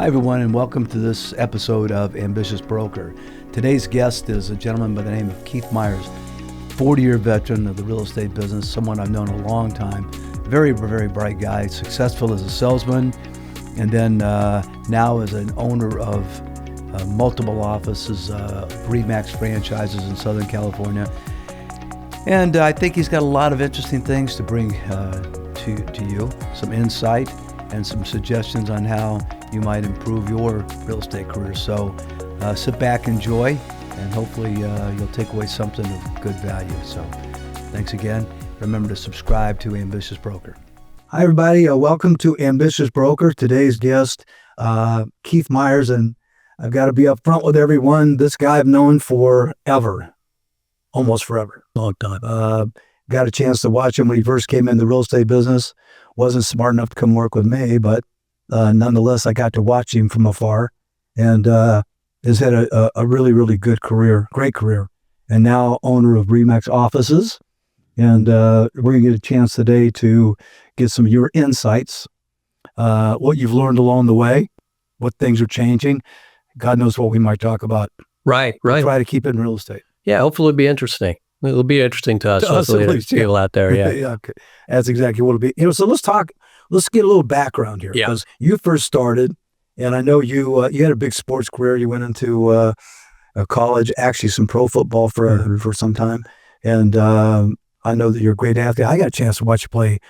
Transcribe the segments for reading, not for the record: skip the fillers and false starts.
everyone, and welcome to this episode of Ambitious Broker. Today's guest is a gentleman by the name of Keith Myers, 40-year veteran of the real estate business, someone I've known a long time. Very, very bright guy, successful as a salesman, and then now as an owner of multiple offices, RE/MAX franchises in Southern California. And I think he's got a lot of interesting things to bring to you, some insight and some suggestions on how you might improve your real estate career. So sit back, enjoy, and hopefully you'll take away something of good value. So thanks again. Remember to subscribe to Ambitious Broker. Hi, everybody. Welcome to Ambitious Broker. Today's guest, Keith Myers, and I've got to be up front with everyone. This guy I've known forever, almost forever. Long time. Got a chance to watch him when he first came in the real estate business. Wasn't smart enough to come work with me, but nonetheless, I got to watch him from afar, and has had a really, really good career, great career, and now owner of RE/MAX offices. And we're going to get a chance today to get some of your insights, what you've learned along the way, what things are changing. God knows what we might talk about. Right. Try to keep it in real estate. Yeah, hopefully it'll be interesting. It'll be interesting to us, hopefully, at least, people out there. Yeah. Yeah, okay. That's exactly what it'll be. So let's get a little background here. Yeah. Because you first started, and I know you had a big sports career. You went into college, actually some pro football for some time. And I know that you're a great athlete. I got a chance to watch you play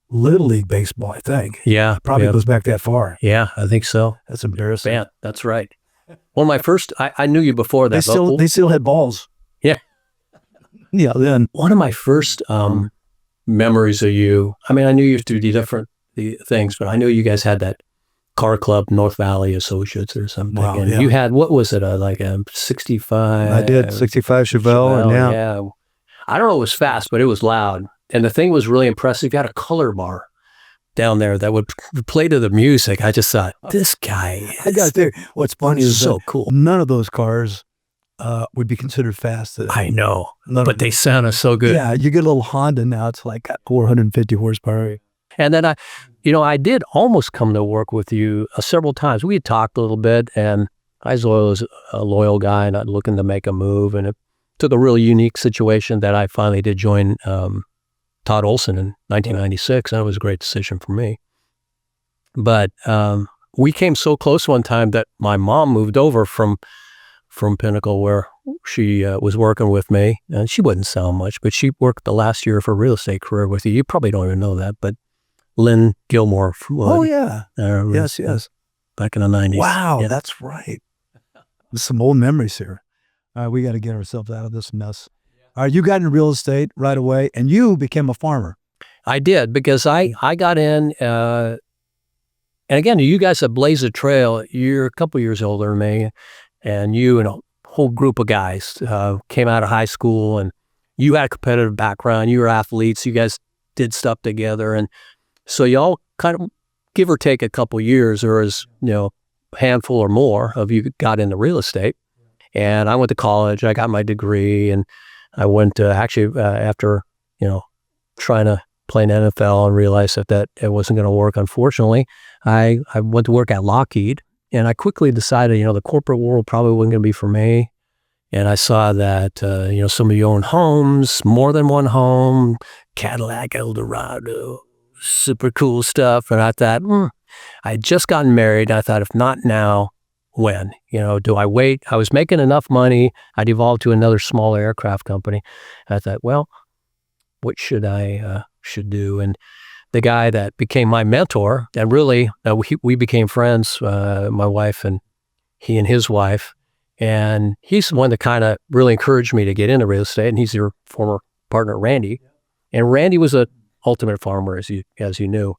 Little League baseball, I think. Yeah. Probably goes back that far. Yeah, I think so. That's embarrassing. Man, that's right. One of my first, I knew you before that. They still had balls. Yeah. Yeah, then. One of my first memories of you, I mean, I knew you through the things, but I knew you guys had that car club, North Valley Associates or something. Wow, and you had, what was it, like a 65? I did, 65 Chevelle, and yeah. I don't know if it was fast, but it was loud. And the thing was really impressive. You had a color bar down there that would play to the music. I just thought, this guy I got there. What's funny is so cool. None of those cars would be considered fast today. I know, but they sounded so good. Yeah, you get a little Honda now. It's like got 450 horsepower. And then I did almost come to work with you several times. We had talked a little bit, and I was a loyal guy, not looking to make a move. And it took a really unique situation that I finally did join Todd Olson in 1996, and it was a great decision for me. But we came so close one time that my mom moved over from Pinnacle, where she was working with me, and she wouldn't sound much, but she worked the last year of her real estate career with you. You probably don't even know that, but Lynn Gilmore. Oh, yeah. Yes. Back in the 90s. Wow, yeah. That's right. There's some old memories here. We got to get ourselves out of this mess. You got into real estate right away, and you became a farmer. I did, because I got in, and again, you guys have blazed a trail. You're a couple years older than me, and you and a whole group of guys came out of high school, and you had a competitive background. You were athletes. You guys did stuff together, and so y'all kind of, give or take a couple years, or as a handful or more of you got into real estate. And I went to college. I got my degree, and I went to after trying to play in NFL and realized that it wasn't going to work. Unfortunately, I went to work at Lockheed, and I quickly decided the corporate world probably wasn't going to be for me. And I saw that some of you own homes, more than one home, Cadillac Eldorado, super cool stuff. And I thought, I had just gotten married. And I thought, if not now, when? Do I wait? I was making enough money. I'd evolved to another small aircraft company. I thought, well, what should I should do? And the guy that became my mentor, and really we became friends, my wife and he and his wife, and he's the one that kind of really encouraged me to get into real estate. And he's your former partner, Randy. And Randy was an ultimate farmer, as you knew.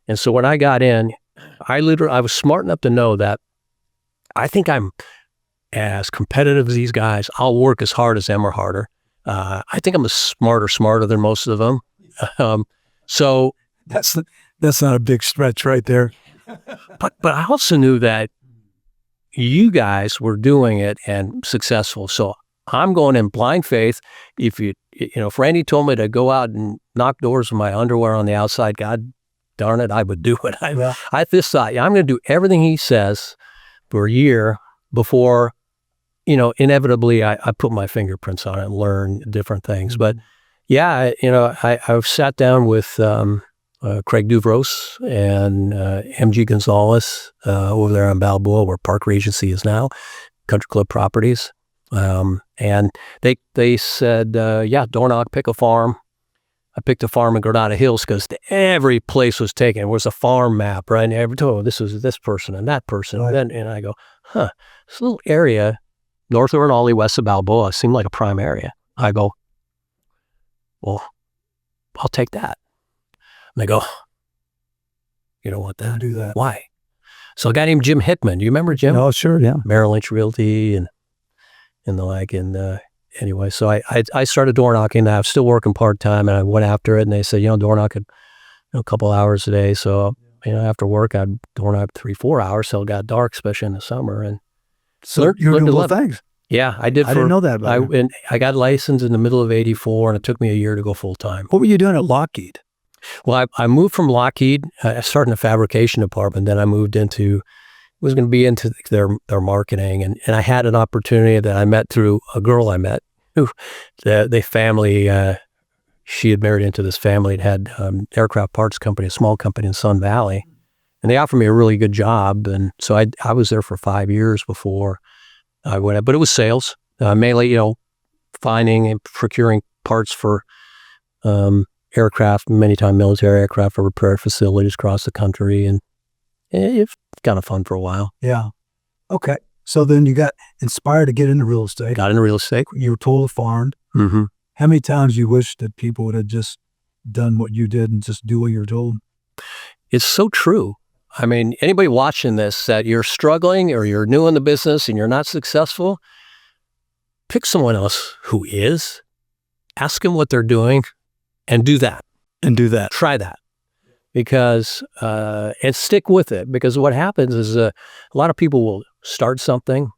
And so when I got in, I was smart enough to know that I think I'm as competitive as these guys. I'll work as hard as them or harder. I think I'm smarter than most of them. So that's not a big stretch right there. But I also knew that you guys were doing it and successful. So I'm going in blind faith. If Randy told me to go out and knock doors with my underwear on the outside, God darn it, I would do it. I just thought, I'm going to do everything he says for a year before, inevitably I put my fingerprints on it and learn different things. But yeah, I've sat down with Craig Duvros and MG Gonzalez over there on Balboa, where Park Regency is now, Country Club Properties. And they said, door knock, pick a farm. I picked a farm in Granada Hills because every place was taken. It was a farm map, right? And this was this person and that person. Right. And I go, this little area, north of Raleigh, west of Balboa, seemed like a prime area. I go, well, I'll take that. And they go, you don't want that? Don't do that. Why? So a guy named Jim Hickman. Do you remember Jim? Oh, sure, yeah. Merrill Lynch Realty and the like. And anyway, so I started door knocking. I was still working part-time, and I went after it. And they said, door knocking a couple hours a day. So, after work, I'd door knock 3-4 hours till it got dark, especially in the summer. And so you were doing both things. Yeah, I did. I didn't know that about you. And I got licensed in the middle of '84, and it took me a year to go full-time. What were you doing at Lockheed? Well, I moved from Lockheed. I started in the fabrication department. Then I moved into their marketing. And I had an opportunity that I met through a girl I met who the family, she had married into this family. It had aircraft parts company, a small company in Sun Valley. And they offered me a really good job. And so I was there for 5 years before I went up. But it was sales, mainly, finding and procuring parts for aircraft, many times military aircraft, for repair facilities across the country. And it's kind of fun for a while. Yeah. Okay. So then you got inspired to get into real estate. Got into real estate. You were told to farm. Mm-hmm. How many times you wish that people would have just done what you did and just do what you were told? It's so true. I mean, anybody watching this that you're struggling or you're new in the business and you're not successful, pick someone else who is, ask them what they're doing, and do that. Try that. Because, and stick with it. Because what happens is a lot of people will start something.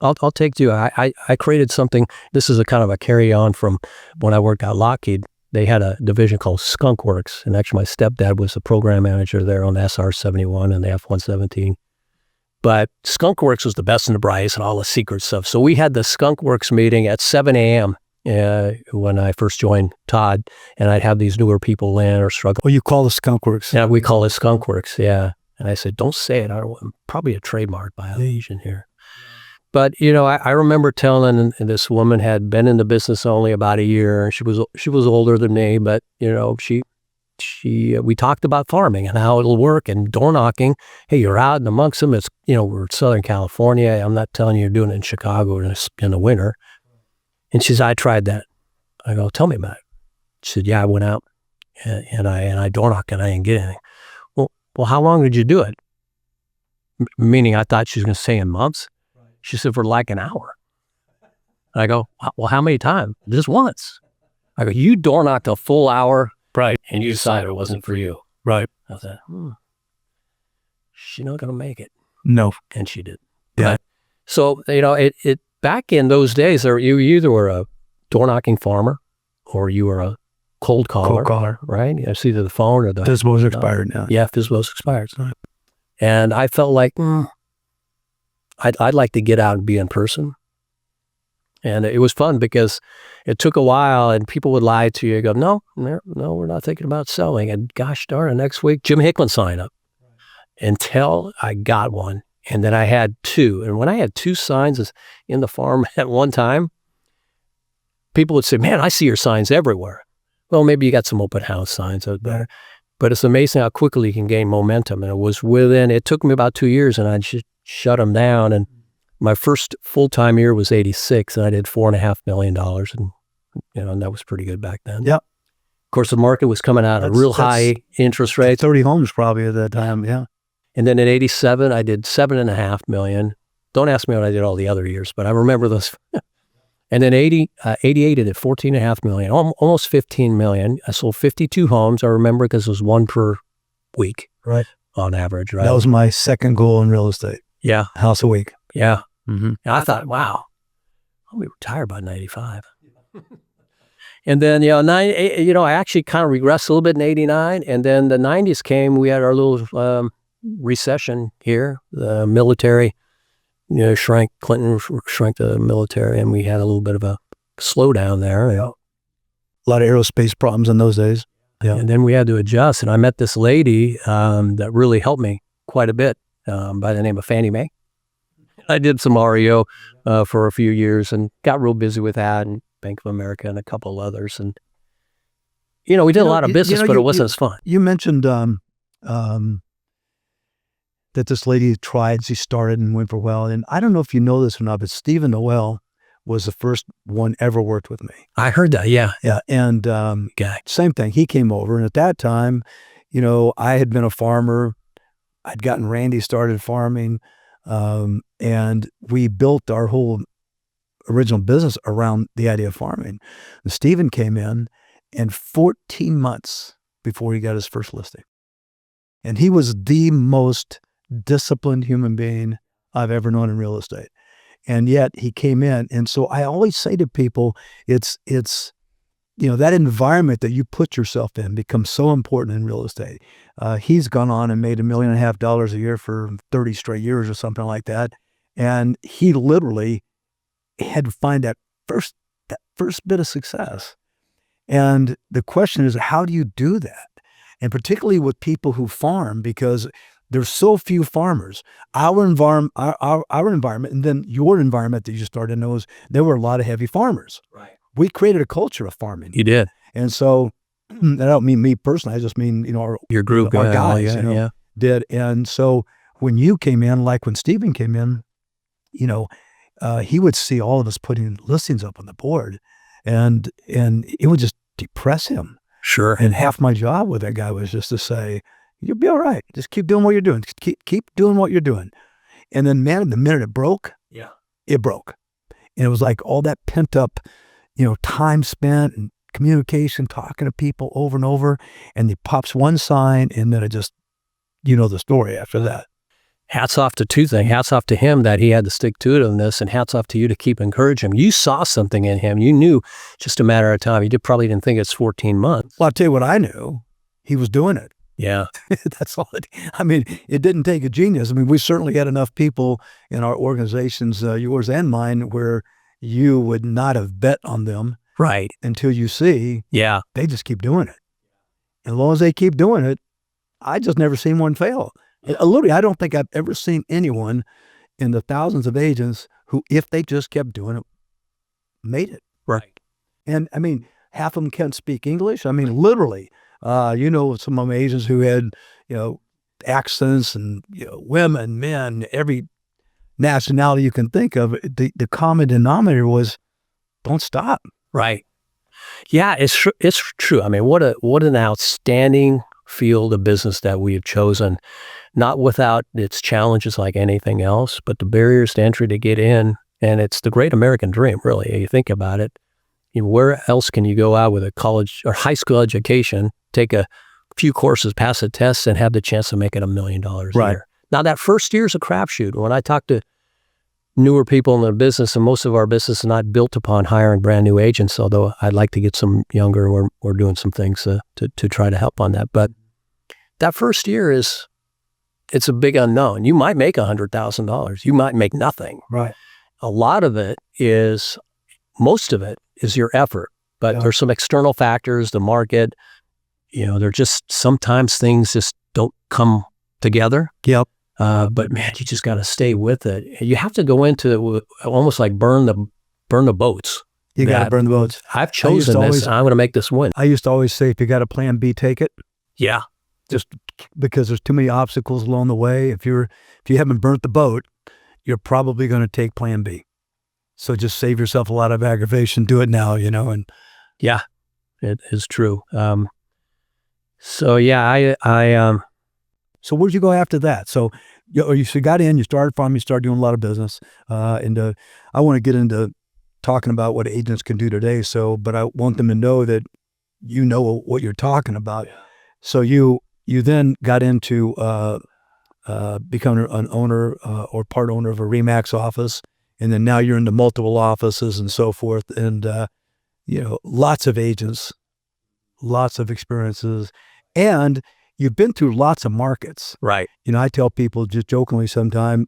I'll take you. I created something. This is a kind of a carry on from when I worked at Lockheed. They had a division called Skunk Works. And actually my stepdad was the program manager there on the SR-71 and the F-117. But Skunk Works was the best and the brightest and all the secret stuff. So we had the Skunk Works meeting at 7 a.m. When I first joined Todd, and I'd have these newer people in or struggle. Well, you call it Skunk Works. Yeah, we call it Skunk Works, yeah. And I said, don't say it. I'm probably a trademark violation here. But, I remember telling, and this woman had been in the business only about a year. She was older than me, but, we talked about farming and how it'll work and door knocking. Hey, you're out and amongst them. It's, we're in Southern California. I'm not telling you you're doing it in Chicago in the winter. And she said, I tried that. I go, tell me about it. She said, yeah, I went out and I door knocked and I didn't get anything. Well, how long did you do it? Meaning I thought she was going to say in months. She said, for like an hour. I go, well, how many times? Just once. I go, you door knocked a full hour. Right. And you decided it wasn't for you. Right. I said, she's not going to make it. No. And she did. Yeah. But, so, it back in those days, you either were a door knocking farmer or you were a cold caller. Right? It's either the phone or the... FSBO's expired now. Yeah, FSBO's expired. Right. And I felt like, I'd like to get out and be in person. And it was fun because it took a while and people would lie to you. Go, no, we're not thinking about selling. And gosh darn it, next week, Jim Hickman signed up. Until I got one. And then I had two. And when I had two signs in the farm at one time, people would say, man, I see your signs everywhere. Well, maybe you got some open house signs out there. But it's amazing how quickly you can gain momentum. And it took me about 2 years and I just shut them down. And my first full-time year was 86 and I did $4.5 million. And that was pretty good back then. Yeah. Of course, the market was coming out at real high interest rates. 30 homes probably at that time, yeah. And then in 87, I did $7.5 million. Don't ask me what I did all the other years, but I remember those. And then 88, I did $14.5 million, almost $15 million. I sold 52 homes. I remember because it was one per week, right, on average, right? That was my second goal in real estate. Yeah. House a week. Yeah. Mm-hmm. And I thought, wow, I'll be retired by 95. And then, I actually kind of regressed a little bit in 89. And then the 90s came, we had our little recession here. The military, shrank, Clinton shrank the military, and we had a little bit of a slowdown there. A lot of aerospace problems in those days. Yeah. And then we had to adjust. And I met this lady that really helped me quite a bit by the name of Fannie Mae. I did some REO for a few years and got real busy with that, and Bank of America and a couple of others. And, we did a lot of business, but it wasn't as fun. You mentioned that this lady tried, she started and went for well. And I don't know if you know this or not, but Stephen Noel was the first one ever worked with me. I heard that, yeah. Yeah, and same thing. He came over, and at that time, I had been a farmer. I'd gotten Randy started farming, and we built our whole original business around the idea of farming. And Stephen came in 14 months before he got his first listing. And he was the most disciplined human being I've ever known in real estate. And yet he came in. And so I always say to people, it's that environment that you put yourself in becomes so important in real estate. He's gone on and made $1.5 million a year for 30 straight years or something like that. And he literally had to find that first bit of success. And the question is, how do you do that? And particularly with people who farm, because there's so few farmers. Our environment, and then your environment that you started knows there were a lot of heavy farmers. Right. We created a culture of farming. You did. And so, I don't mean me personally. I just mean, your group, our guys, did. And so when you came in, like when Stephen came in, he would see all of us putting listings up on the board, and it would just depress him. Sure. And half my job with that guy was just to say, you'll be all right. Just keep doing what you're doing. Keep doing what you're doing. And then, man, the minute it broke, it broke. And it was like all that pent up, time spent and communication, talking to people over and over, and he pops one sign, and then it just, the story after that. Hats off to two things. Hats off to him that he had to stick to it on this, and hats off to you to keep encouraging him. You saw something in him. You knew just a matter of time. You probably didn't think it's 14 months. Well, I'll tell you what I knew. He was doing it. Yeah. That's all. It didn't take a genius. We certainly had enough people in our organizations, yours and mine, where you would not have bet on them. Right. Until you see, they just keep doing it. And as long as they keep doing it, I just never seen one fail. Literally, I don't think I've ever seen anyone in the thousands of agents who, if they just kept doing it, made it. Right. And half of them can't speak English. Literally, some of my agents who had, accents and, women, men, every nationality you can think of. The common denominator was, don't stop. Right. Yeah, it's true. What an outstanding field of business that we have chosen, not without its challenges like anything else, but the barriers to entry to get in. And it's the great American dream, really. You think about it. Where else can you go out with a college or high school education, take a few courses, pass a test, and have the chance to make it $1 million a year? Now, that first year is a crapshoot. When I talk to newer people in the business, and most of our business is not built upon hiring brand new agents, although I'd like to get some younger, we're doing some things to try to help on that. But that first year it's a big unknown. You might make $100,000. You might make nothing. Right. A lot of it is, most of it is your effort, but there's some external factors, the market, they're just, sometimes things just don't come together. Yep. But man, you just got to stay with it. You have to go into almost like burn the boats. You got to burn the boats. I've chosen this. I'm going to make this win. I used to always say, if you got a plan B, take it. Yeah. Just because there's too many obstacles along the way. If you haven't burnt the boat, you're probably going to take plan B. So just save yourself a lot of aggravation. Do it now, and yeah, it is true. So yeah, So where'd you go after that? So you got in, you started farming, you started doing a lot of business. And I want to get into talking about what agents can do today. But I want them to know that you know what you're talking about. Yeah. So you then got into becoming an owner or part owner of a RE/MAX office, and then now you're into multiple offices and so forth. And lots of agents, lots of experiences, and you've been through lots of markets. Right. I tell people just jokingly sometime,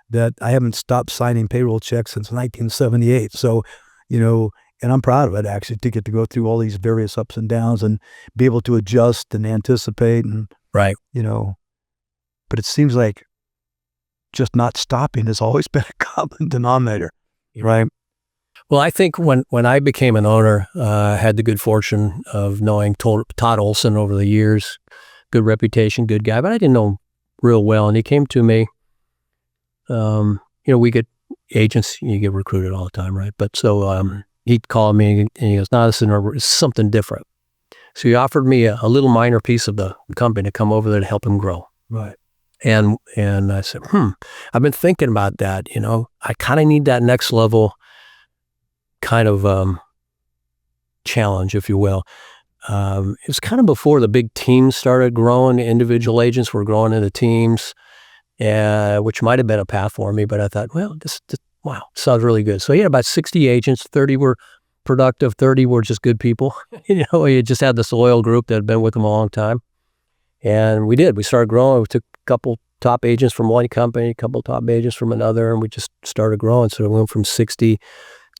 that I haven't stopped signing payroll checks since 1978. So, and I'm proud of it actually, to get to go through all these various ups and downs and be able to adjust and anticipate and, Right. But it seems like just not stopping has always been a common denominator, right? Well, I think when I became an owner, I had the good fortune of knowing Todd Olson over the years. Good reputation, good guy, but I didn't know him real well. And he came to me. We get agents, you get recruited all the time, right? But so he'd call me and he goes, "No, this is something different." So he offered me a little minor piece of the company to come over there to help him grow. Right. And I said, I've been thinking about that. I kind of need that next level kind of challenge, if you will. It was kind of before the big teams started growing. Individual agents were growing into teams, which might have been a path for me. But I thought, well, this wow, sounds really good. So he had about 60 agents. 30 were productive. 30 were just good people. He just had this loyal group that had been with him a long time. And we did. We started growing. We took a couple top agents from one company, a couple top agents from another, and we just started growing. So we went from 60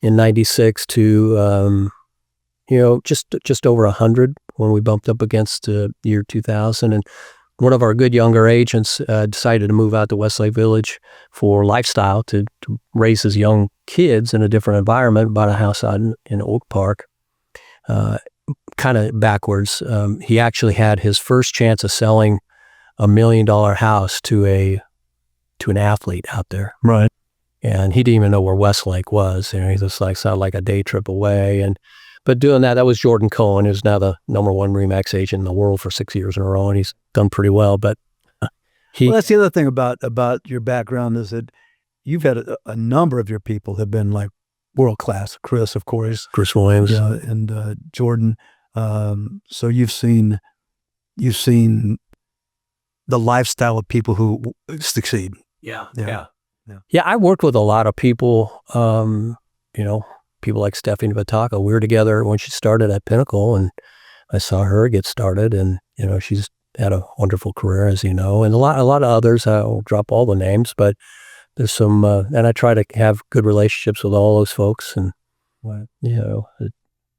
in 96 to just over 100 when we bumped up against year 2000. And one of our good younger agents decided to move out to Westlake Village for lifestyle to raise his young kids in a different environment, bought a house out in Oak Park. Kind of backwards. He actually had his first chance of selling $1 million house to an athlete out there. Right. And he didn't even know where Westlake was. He just sounded like a day trip away. But doing that was Jordan Cohen, who's now the #1 RE/MAX agent in the world for 6 years in a row, and he's done pretty well. But well, that's the other thing about your background is that you've had a number of your people have been like world class. Chris, of course, Chris Williams, and Jordan. So you've seen the lifestyle of people who succeed. Yeah. I worked with a lot of people, people like Stephanie Bataka. We were together when she started at Pinnacle, and I saw her get started, and, she's had a wonderful career, as you know, and a lot of others. I won't drop all the names, but there's some, and I try to have good relationships with all those folks. And,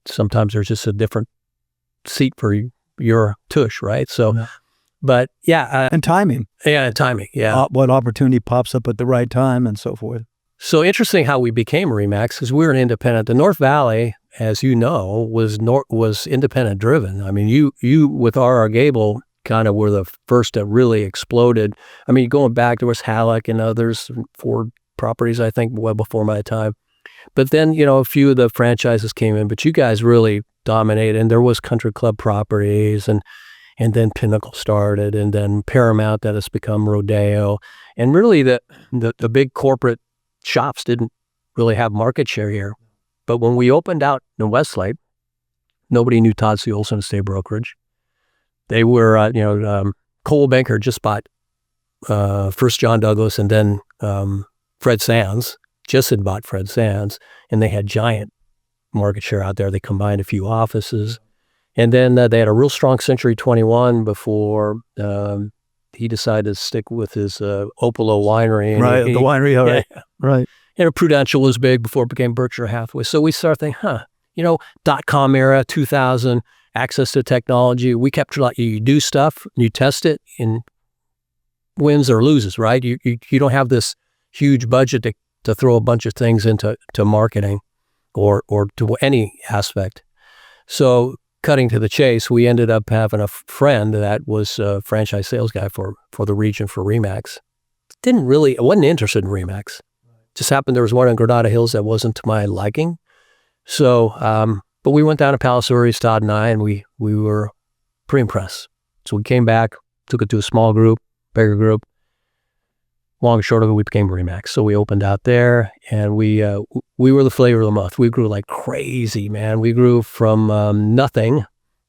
sometimes there's just a different seat for your tush, right? So, yeah. But yeah. And timing. Yeah, timing. Yeah. What opportunity pops up at the right time and so forth. So interesting how we became RE/MAX, because we were an independent. The North Valley, as you know, was independent driven. I mean, you with R.R. Gable kind of were the first that really exploded. I mean, going back, there was Halleck and others, Ford Properties, I think, well before my time. But then, a few of the franchises came in, but you guys really dominated. And there was Country Club Properties, and then Pinnacle started, and then Paramount that has become Rodeo. And really the big corporate shops didn't really have market share here. But when we opened out in Westlake, nobody knew Todd C. Olson Estate Brokerage. They were, Cole Banker just bought first John Douglas, and then Fred Sands just had bought Fred Sands, and they had giant market share out there. They combined a few offices. And then they had a real strong Century 21 before he decided to stick with his Opolo winery. Right, the winery, all right. Yeah. Right. And Prudential was big before it became Berkshire Hathaway. So we started thinking, .com era, 2000, access to technology. We kept you do stuff, you test it, and wins or loses, right? You don't have this huge budget to throw a bunch of things into marketing or to any aspect. So cutting to the chase, we ended up having a friend that was a franchise sales guy for the region for RE/MAX. Wasn't interested in RE/MAX. Just happened there was one in Granada Hills that wasn't to my liking. So, but we went down to Palos Verdes, Todd and I, and we were pretty impressed. So we came back, took it to a small group, bigger group. Long and short of it, we became RE/MAX. So we opened out there, and we were the flavor of the month. We grew like crazy, man. We grew from nothing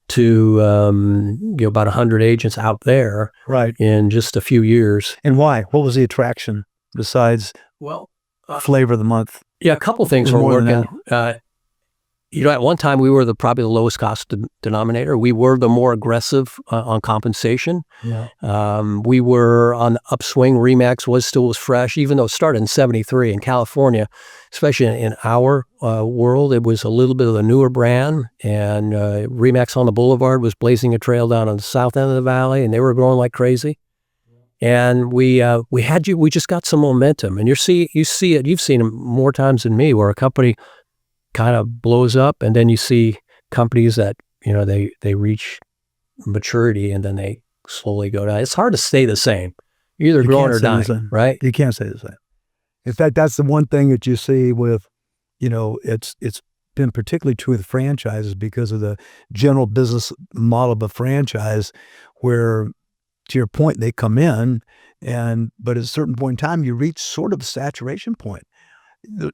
to about 100 agents out there, right, in just a few years. And why? What was the attraction besides flavor of the month? Yeah, a couple things were working. at one time we were probably the lowest cost denominator. We were the more aggressive on compensation. Yeah. We were on the upswing. RE/MAX was fresh, even though it started in '73 in California, especially in our world. It was a little bit of a newer brand, and RE/MAX on the Boulevard was blazing a trail down on the south end of the valley, and they were growing like crazy. And we just got some momentum, and you see it. You've seen it more times than me, where a company kind of blows up, and then you see companies that they reach maturity and then they slowly go down. It's hard to stay the same. You're either growing or dying, right? You can't say the same. In fact, that's the one thing that you see with, it's been particularly true with franchises because of the general business model of a franchise, where, to your point, they come in, but at a certain point in time, you reach sort of a saturation point.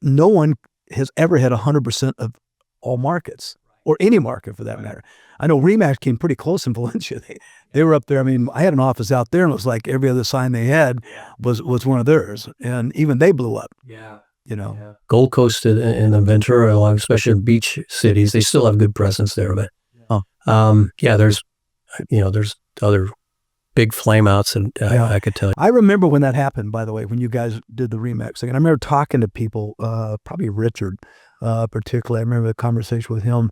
No one has ever had 100% of all markets, or any market for that matter. I know RE/MAX came pretty close in Valencia. They were up there. I mean, I had an office out there, and it was like every other sign they had was one of theirs, and even they blew up. Yeah. Yeah. Gold Coast in the Ventura, especially in beach cities, they still have good presence there. But there's other big flameouts, and I could tell you. I remember when that happened, by the way, when you guys did the RE/MAX thing. And I remember talking to people, probably Richard, particularly. I remember the conversation with him,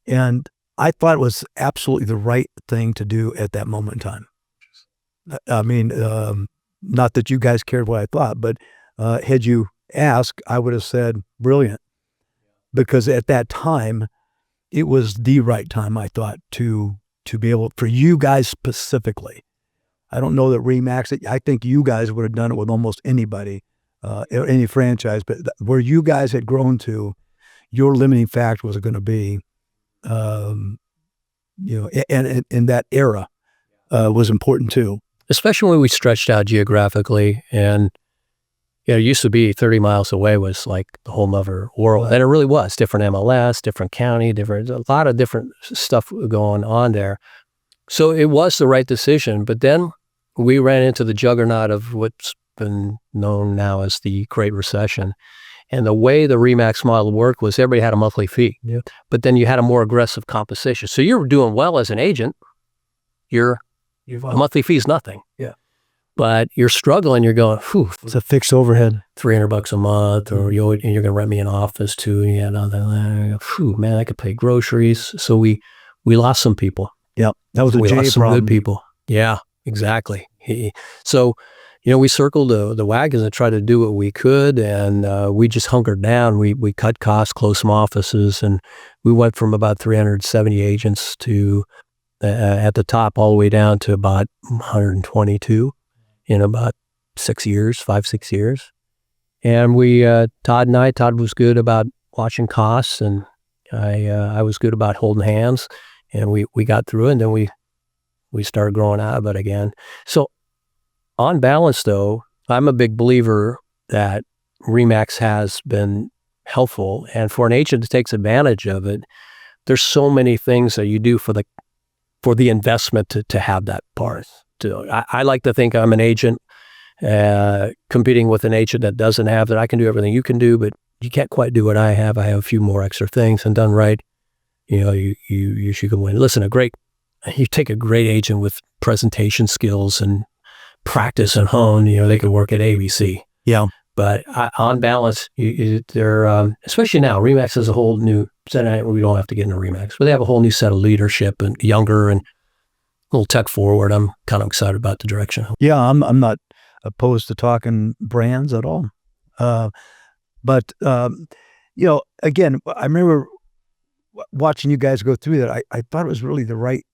and I thought it was absolutely the right thing to do at that moment in time. I mean, not that you guys cared what I thought, but had you asked, I would have said brilliant, because at that time, it was the right time, I thought, to be able, for you guys specifically. I don't know that RE/MAX, I think you guys would have done it with almost anybody, any franchise, but where you guys had grown to, your limiting factor was going to be, and in that era was important too. Especially when we stretched out geographically, and it used to be 30 miles away was like the whole other world. Right. And it really was different MLS, different county, a lot of different stuff going on there. So it was the right decision, but then we ran into the juggernaut of what's been known now as the Great Recession. And the way the RE/MAX model worked was everybody had a monthly fee, but then you had a more aggressive compensation. So you were doing well as an agent. Your monthly fee is nothing. Yeah. But you're struggling. You're going, whew. It's a fixed overhead. $300 a month, or you're going to rent me an office too. Yeah, phew, man, I could pay groceries. So we lost some people. Yeah, that was a we J lost some problem. good people. Yeah, exactly. So, we circled the wagons and tried to do what we could, and we just hunkered down. We cut costs, closed some offices, and we went from about 370 agents to at the top all the way down to about 122 in about 6 years, 5-6 years. And Todd was good about watching costs, and I was good about holding hands, and we got through it, and then we started growing out of it again. So on balance, though, I'm a big believer that RE/MAX has been helpful, and for an agent that takes advantage of it, there's so many things that you do for the investment to have that part. I like to think I'm an agent competing with an agent that doesn't have that. I can do everything you can do, but you can't quite do what I have. I have a few more extra things, and done right, you can win. Listen, you take a great agent with presentation skills and practice and hone, they can work at ABC. Yeah. But on balance, they're, especially now, RE/MAX has a whole new set. We don't have to get into RE/MAX, but they have a whole new set of leadership, and younger and a little tech forward. I'm kind of excited about the direction. Yeah, I'm not opposed to talking brands at all. But again, I remember watching you guys go through that. I thought it was really the right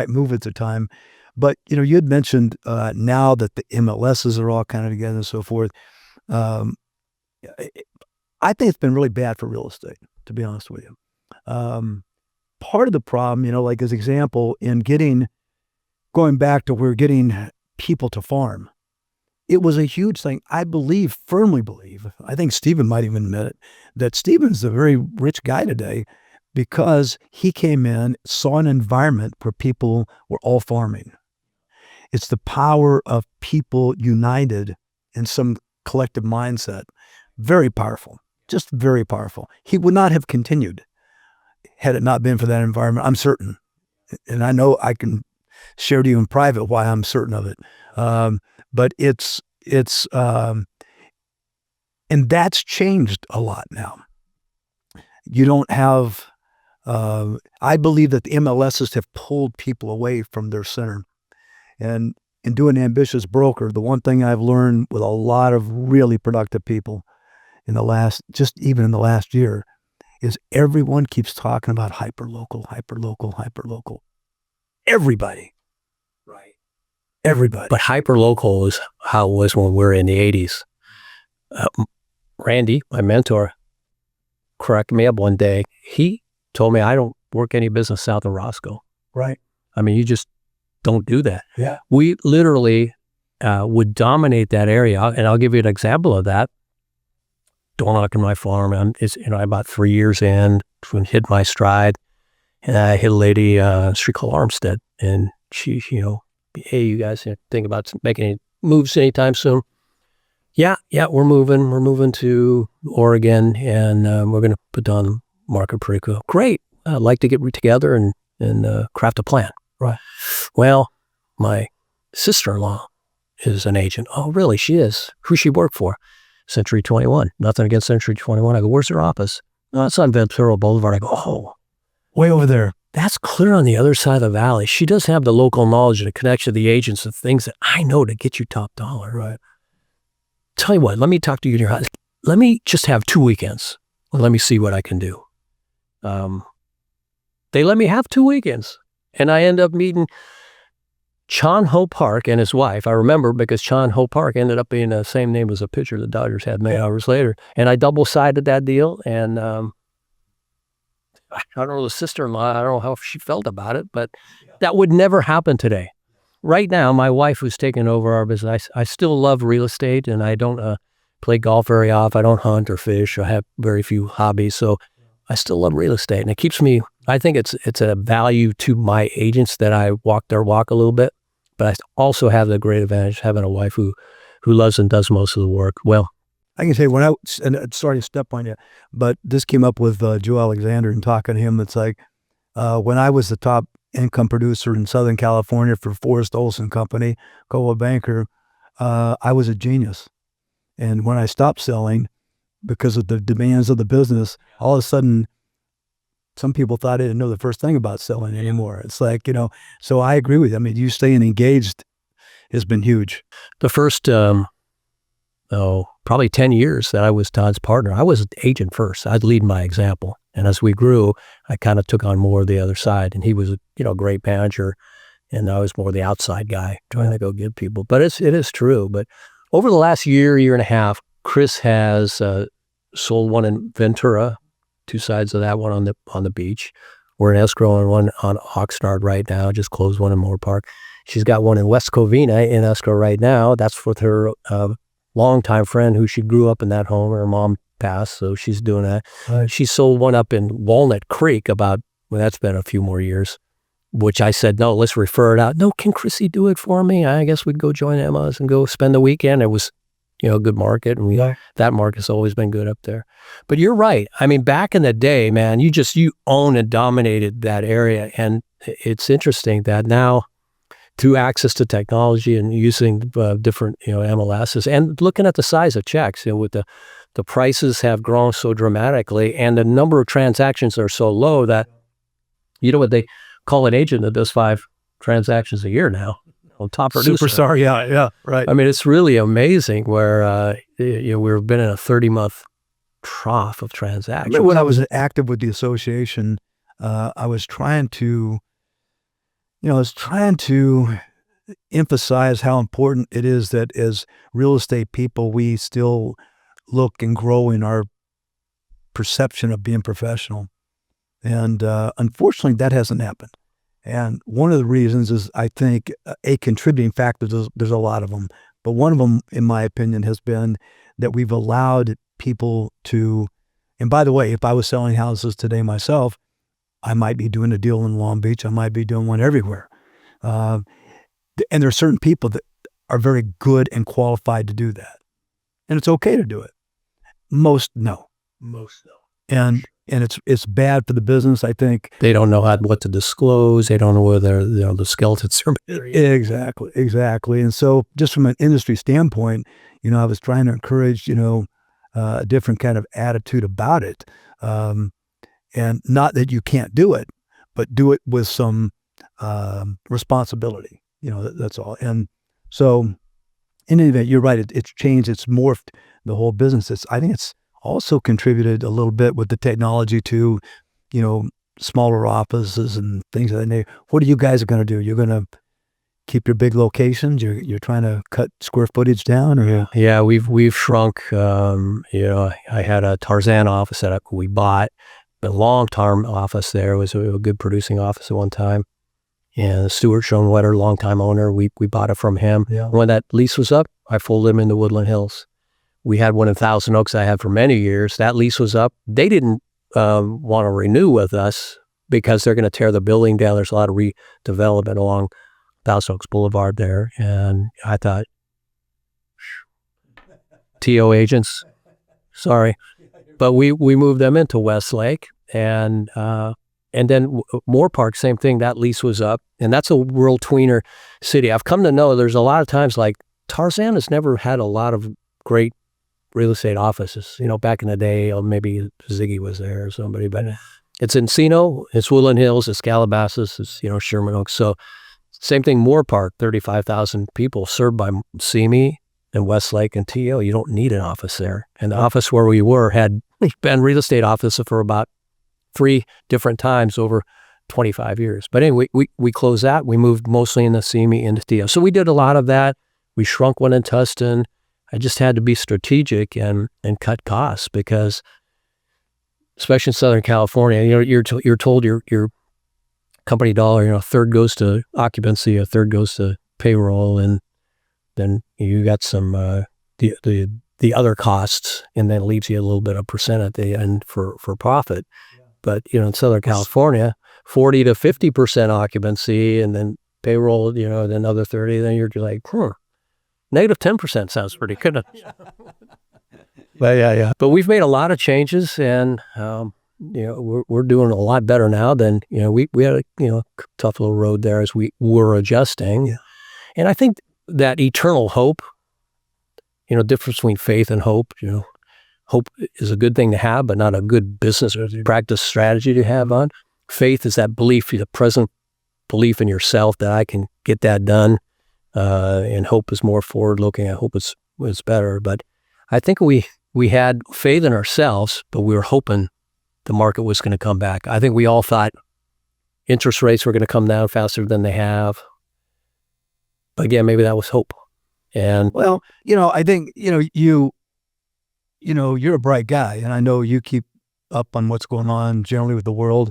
move at the time. But, you had mentioned now that the MLSs are all kind of together and so forth. I think it's been really bad for real estate, to be honest with you. Part of the problem, like as example, in going back to we're getting people to farm, it was a huge thing. I firmly believe, I think Stephen might even admit it, that Stephen's a very rich guy today because he came in, saw an environment where people were all farming. It's the power of people united in some collective mindset. Very powerful, just very powerful. He would not have continued had it not been for that environment, I'm certain, and I know I can share to you in private why I'm certain of it. But and that's changed a lot now. You don't have, I believe that the MLSs have pulled people away from their center. And in doing Ambitious Broker, the one thing I've learned with a lot of really productive people even in the last year, is everyone keeps talking about hyperlocal, hyperlocal, hyperlocal. Everybody. Right. Everybody. But hyperlocal is how it was when we were in the 80s. Randy, my mentor, corrected me up one day. He told me, I don't work any business south of Roscoe. Right. I mean, you just don't do that. Yeah. We literally would dominate that area. And I'll give you an example of that. Door knocking my farm. I'm about 3 years in, hit my stride. And I hit a lady, street called Armstead. And she, hey, you guys think about making any moves anytime soon? Yeah, we're moving. We're moving to Oregon, and we're going to put down the market pretty cool. Great. I'd like to get together and craft a plan. Right. Well, my sister-in-law is an agent. Oh, really? She is. Who's she work for? Century 21. Nothing against Century 21. I go, where's their office? No, it's on Ventura Boulevard. I go, oh. Way over there. That's clear on the other side of the valley. She does have the local knowledge and the connection of the agents and things that I know to get you top dollar. Right. Tell you what, let me talk to you in your house. Let me just have 2 weekends. Let me see what I can do. They let me have 2 weekends. And I end up meeting Chan Ho Park and his wife. I remember because Chan Ho Park ended up being the same name as a pitcher the Dodgers had many hours later. And I double-sided that deal. And I don't know, the sister-in-law, I don't know how she felt about it, but that would never happen today. Right now, my wife, who's taken over our business, I still love real estate, and I don't play golf very often. I don't hunt or fish. I have very few hobbies, so I still love real estate, and it keeps me. I think it's a value to my agents that I walk their walk a little bit, but I also have the great advantage of having a wife who loves and does most of the work. Well, I can say sorry to step on you, but this came up with Joe Alexander and talking to him. It's like when I was the top income producer in Southern California for Forrest Olson Company, Coldwell Banker, I was a genius. And when I stopped selling because of the demands of the business, all of a sudden, some people thought I didn't know the first thing about selling anymore. It's like, so I agree with you. I mean, you staying engaged has been huge. The first, probably 10 years that I was Todd's partner, I was agent first. I'd lead by example. And as we grew, I kind of took on more of the other side. And he was a great manager, and I was more the outside guy trying to go get people. But it is true. But over the last year and a half, Chris has sold one in Ventura, 2 sides of that one on the beach. We're in escrow on one on Oxnard right now. Just closed one in Moore Park. She's got one in West Covina in escrow right now. That's with her longtime friend who she grew up in that home. Her mom passed, so she's doing that. Right. She sold one up in Walnut Creek that's been a few more years, which I said, no, let's refer it out. No, can Chrissy do it for me? I guess we'd go join Emma's and go spend the weekend. It was, a good market, and that market's always been good up there. But you're right. I mean, back in the day, man, you owned and dominated that area. And it's interesting that now, through access to technology and using different, MLSs and looking at the size of checks, with the prices have grown so dramatically, and the number of transactions are so low that, what they call an agent that does 5 transactions a year now. Top producer. Superstar, yeah, right. I mean, it's really amazing where we've been in a 30-month trough of transactions. When I was active with the association, I was trying to emphasize how important it is that as real estate people, we still look and grow in our perception of being professional. And unfortunately, that hasn't happened. And one of the reasons is, I think, a contributing factor, there's a lot of them, but one of them, in my opinion, has been that we've allowed people to, and by the way, if I was selling houses today myself, I might be doing a deal in Long Beach. I might be doing one everywhere. And there are certain people that are very good and qualified to do that. And it's okay to do it. Most no. Most no. And and it's bad for the business, I think. They don't know what to disclose. They don't know whether the skeletons are buried. Exactly. And so just from an industry standpoint, I was trying to encourage, a different kind of attitude about it. And not that you can't do it, but do it with some responsibility. That's all. And so in any event, you're right. It's changed. It's morphed the whole business. I think it's also contributed a little bit with the technology to, smaller offices and things like that. What are you guys going to do? You're going to keep your big locations? You're trying to cut square footage down, or? Yeah, we've shrunk. I had a Tarzan office that we bought, a long-term office there. It was a good producing office at one time. And Stuart Schoenwetter, longtime owner, we bought it from him. Yeah. When that lease was up, I folded him into Woodland Hills. We had one in Thousand Oaks I had for many years. That lease was up. They didn't want to renew with us because they're going to tear the building down. There's a lot of redevelopment along Thousand Oaks Boulevard there. And I thought, TO agents, sorry. But we moved them into Westlake, and then Moore Park, same thing. That lease was up, and that's a world tweener city. I've come to know there's a lot of times like Tarzan has never had a lot of great real estate offices. Back in the day, or maybe Ziggy was there or somebody, but it's Encino, it's Woodland Hills, it's Calabasas, it's Sherman Oaks. So same thing. Moore Park, 35,000 people served by CME and Westlake and TO. You don't need an office there. And the office where we were had been real estate office for about 3 different times over 25 years. But anyway, we closed that. We moved mostly in the CME into TO. So we did a lot of that. We shrunk one in Tustin. I just had to be strategic and cut costs because, especially in Southern California, you're told your company dollar, a third goes to occupancy, a third goes to payroll, and then you got some the other costs, and then leaves you a little bit of percent at the end for profit. Yeah. But in Southern California, 40 to 50% occupancy, and then payroll, then another 30. Then you're like, negative 10% sounds pretty good. But yeah. But we've made a lot of changes, and we're doing a lot better now than we had a tough little road there as we were adjusting. Yeah. And I think that eternal hope, difference between faith and hope, hope is a good thing to have, but not a good business practice strategy to have on. Faith is that belief, the present belief in yourself that I can get that done. And hope is more forward looking. I hope it's better. But I think we had faith in ourselves, but we were hoping the market was going to come back. I think we all thought interest rates were going to come down faster than they have. But again, maybe that was hope. And well, I think, you're a bright guy, and I know you keep up on what's going on generally with the world,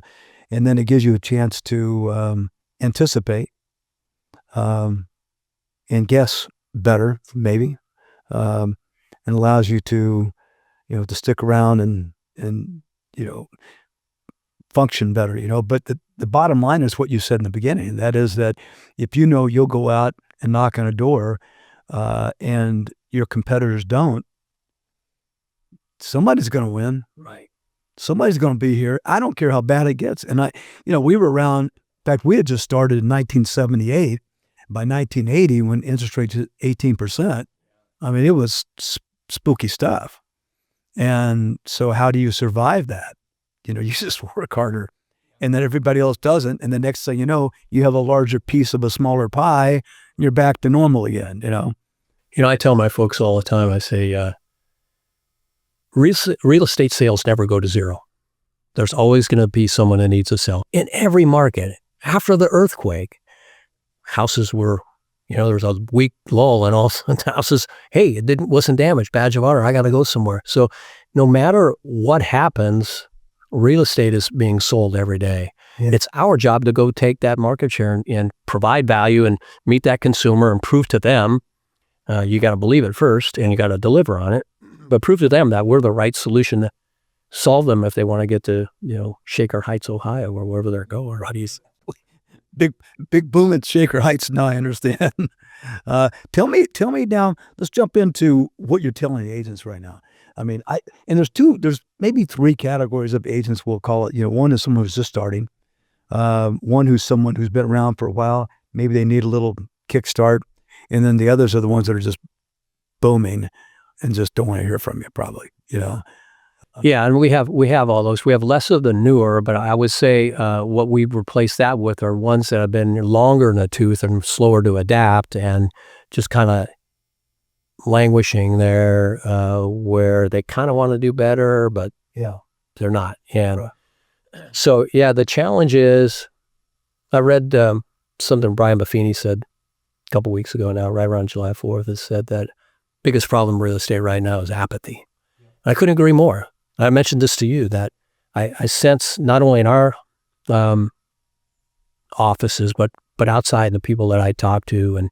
and then it gives you a chance to anticipate and guess better, maybe, and allows you to, to stick around and function better, but the bottom line is what you said in the beginning. That is that if you'll go out and knock on a door, and your competitors don't, somebody's going to win. Right. Somebody's going to be here. I don't care how bad it gets. And we were around, in fact, we had just started in 1978. By 1980, when interest rates hit 18%, it was spooky stuff. And so how do you survive that? You just work harder, and then everybody else doesn't. And the next thing you know, you have a larger piece of a smaller pie, and you're back to normal again, I tell my folks all the time, I say, real estate sales never go to zero. There's always going to be someone that needs to sell. In every market, after the earthquake, houses were, there was a week lull, and all of a sudden houses, hey, it wasn't damaged, badge of honor, I got to go somewhere. So no matter what happens, real estate is being sold every day. Yeah. It's our job to go take that market share and provide value and meet that consumer and prove to them, you got to believe it first, and you got to deliver on it, but prove to them that we're the right solution to solve them if they want to get to, Shaker Heights, Ohio, or wherever they're going. Big boom at Shaker Heights. Now I understand. Tell me now, let's jump into what you're telling the agents right now. I mean, and there's maybe three categories of agents, we'll call it. One is someone who's just starting. One who's someone who's been around for a while. Maybe they need a little kickstart. And then the others are the ones that are just booming and just don't want to hear from you, probably, Yeah, and we have all those. We have less of the newer, but I would say what we've replaced that with are ones that have been longer in the tooth and slower to adapt and just kind of languishing there, where they kind of want to do better, but they're not. And so, the challenge is, I read something Brian Buffini said a couple weeks ago now, right around July 4th, has said that biggest problem in real estate right now is apathy. I couldn't agree more. I mentioned this to you, that I sense not only in our offices, but outside, the people that I talk to. And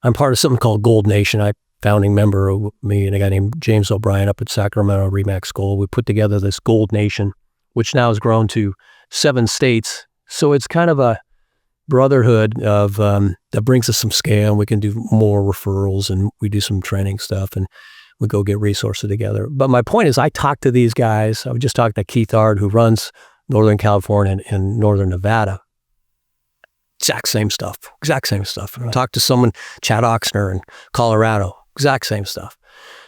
I'm part of something called Gold Nation. Founding member of me and a guy named James O'Brien up at Sacramento Remax Gold. We put together this Gold Nation, which now has grown to 7 states. So it's kind of a brotherhood of that brings us some scale. We can do more referrals, and we do some training stuff, and we go get resources together. But my point is, I talk to these guys. I was just talking to Keith Ard, who runs Northern California and Northern Nevada. Exact same stuff. Right. Talk to someone, Chad Oxner in Colorado. Exact same stuff.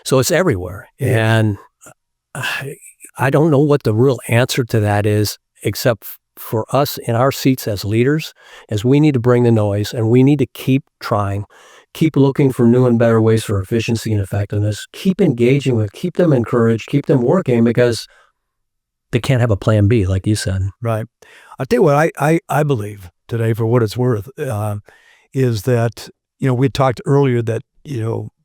So it's everywhere. Yeah. And I don't know what the real answer to that is, except for us in our seats as leaders, as we need to bring the noise, and we need to keep trying, keep looking for new and better ways for efficiency and effectiveness, keep engaging with, keep them encouraged, keep them working, because they can't have a plan B, like you said. Right. I'll tell you what I believe today, for what it's worth, is that, we talked earlier that,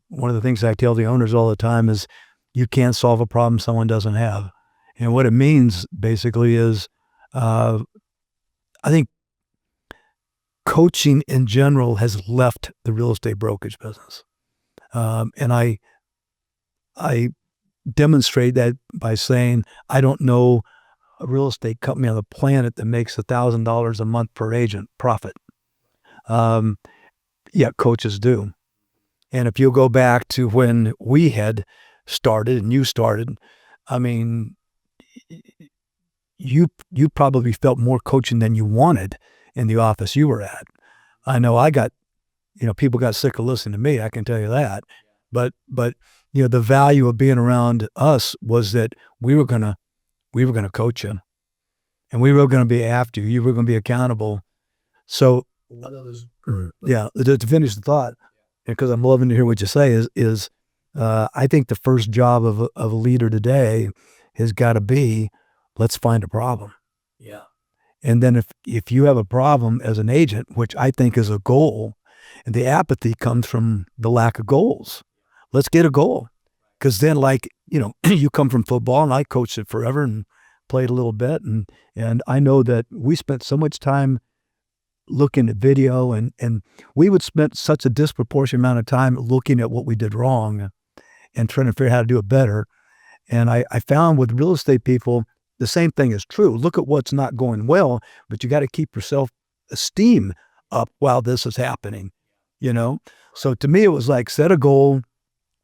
one of the things I tell the owners all the time is you can't solve a problem someone doesn't have. And what it means basically is, I think coaching in general has left the real estate brokerage business. And I demonstrate that by saying, I don't know a real estate company on the planet that makes $1,000 a month per agent profit. Coaches do. And if you go back to when we had started and you started, I mean, you probably felt more coaching than you wanted in the office you were at. I know I got, people got sick of listening to me, I can tell you that. But the value of being around us was that we were gonna coach you, and we were gonna be after you. You were gonna be accountable. So to finish the thought, because I'm loving to hear what you say, is I think the first job of a leader today has got to be, let's find a problem. Yeah. And then if you have a problem as an agent, which I think is a goal, and the apathy comes from the lack of goals. Let's get a goal. Because then, you come from football, and I coached it forever and played a little bit. And I know that we spent so much time looking at video, and we would spend such a disproportionate amount of time looking at what we did wrong and trying to figure out how to do it better. And I found with real estate people, the same thing is true. Look at what's not going well, but you got to keep your self-esteem up while this is happening, So to me, it was like, set a goal.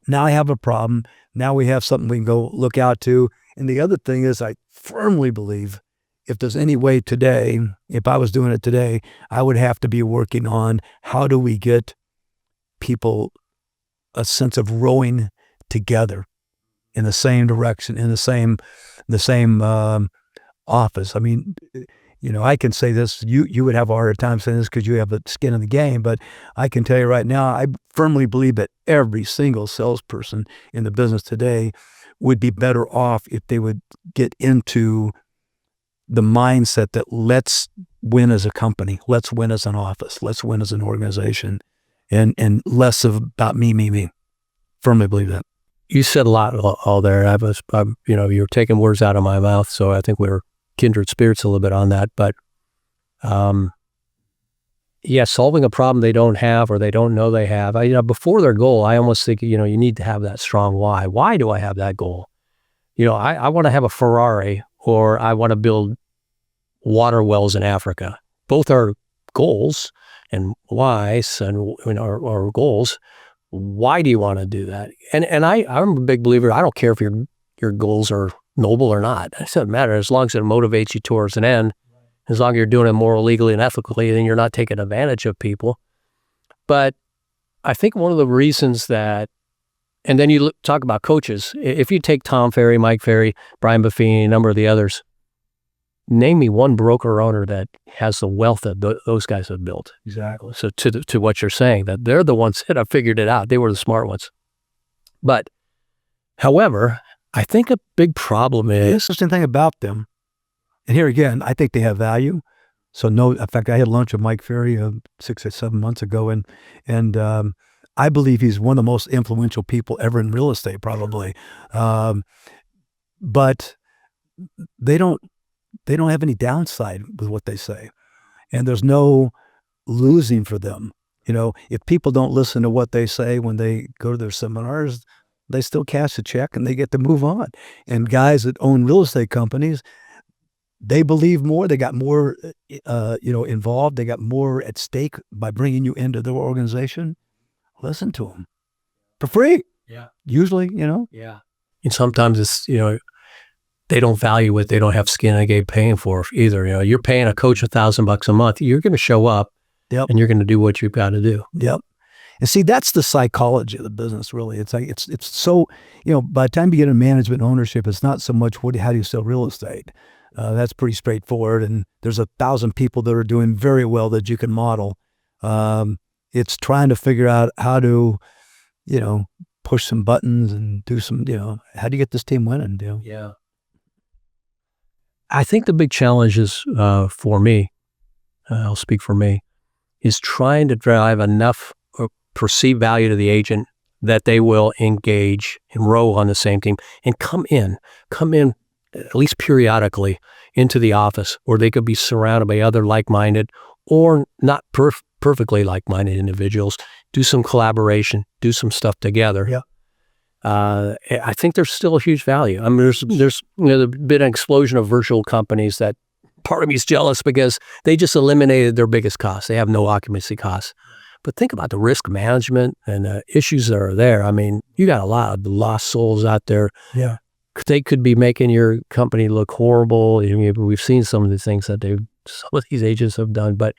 Now I have a problem. Now we have something we can go look out to. And the other thing is, I firmly believe, if there's any way today, if I was doing it today, I would have to be working on how do we get people a sense of rowing together in the same direction, in the same office. I mean, I can say this, you would have a harder time saying this because you have the skin in the game, but I can tell you right now, I firmly believe that every single salesperson in the business today would be better off if they would get into the mindset that let's win as a company, let's win as an office, let's win as an organization, and less about me. Firmly believe that. You said a lot all there. You're taking words out of my mouth, so I think we're kindred spirits a little bit on that. But solving a problem they don't have or they don't know they have. Before their goal, I almost think, you need to have that strong why. Why do I have that goal? I want to have a Ferrari, or I want to build water wells in Africa. Both are goals and whys, and are goals. Why do you want to do that? And I'm a big believer. I don't care if you're your goals are noble or not. It doesn't matter as long as it motivates you towards an end. As long as you're doing it morally, legally, and ethically, then you're not taking advantage of people. But I think one of the reasons that, and then you talk about coaches. If you take Tom Ferry, Mike Ferry, Brian Buffini, a number of the others, name me one broker owner that has the wealth that those guys have built. Exactly. So to what you're saying, that they're the ones that have figured it out. They were the smart ones. But, however, I think a big problem is... The interesting thing about them, and here again, I think they have value. So in fact, I had lunch with Mike Ferry 6 or 7 months ago, and I believe he's one of the most influential people ever in real estate, probably. But they don't have any downside with what they say, and there's no losing for them. If people don't listen to what they say when they go to their seminars, they still cash a check and they get to move on. And guys that own real estate companies, they believe more. They got more, involved. They got more at stake by bringing you into their organization. Listen to them for free. Yeah. Usually, Yeah. And sometimes it's, they don't value it. They don't have skin in the game paying for either. You're paying a coach $1,000 a month. You're going to show up. Yep. And you're going to do what you've got to do. Yep. And see, that's the psychology of the business, really. It's like, it's so, by the time you get in management and ownership, it's not so much how do you sell real estate. That's pretty straightforward. And there's 1,000 people that are doing very well that you can model. It's trying to figure out how to, push some buttons and do some, how do you get this team winning? Yeah. I think the big challenge is for me, I'll speak for me, is trying to drive enough perceived value to the agent that they will engage and row on the same team and come in at least periodically into the office, or they could be surrounded by other like-minded or not perfectly like-minded individuals, do some collaboration, do some stuff together. Yeah. I think there's still a huge value. I mean, there's been an explosion of virtual companies that part of me is jealous because they just eliminated their biggest costs. They have no occupancy costs. But think about the risk management and the issues that are there. I mean, you got a lot of lost souls out there. Yeah. They could be making your company look horrible. We've seen some of the things that some of these agents have done. But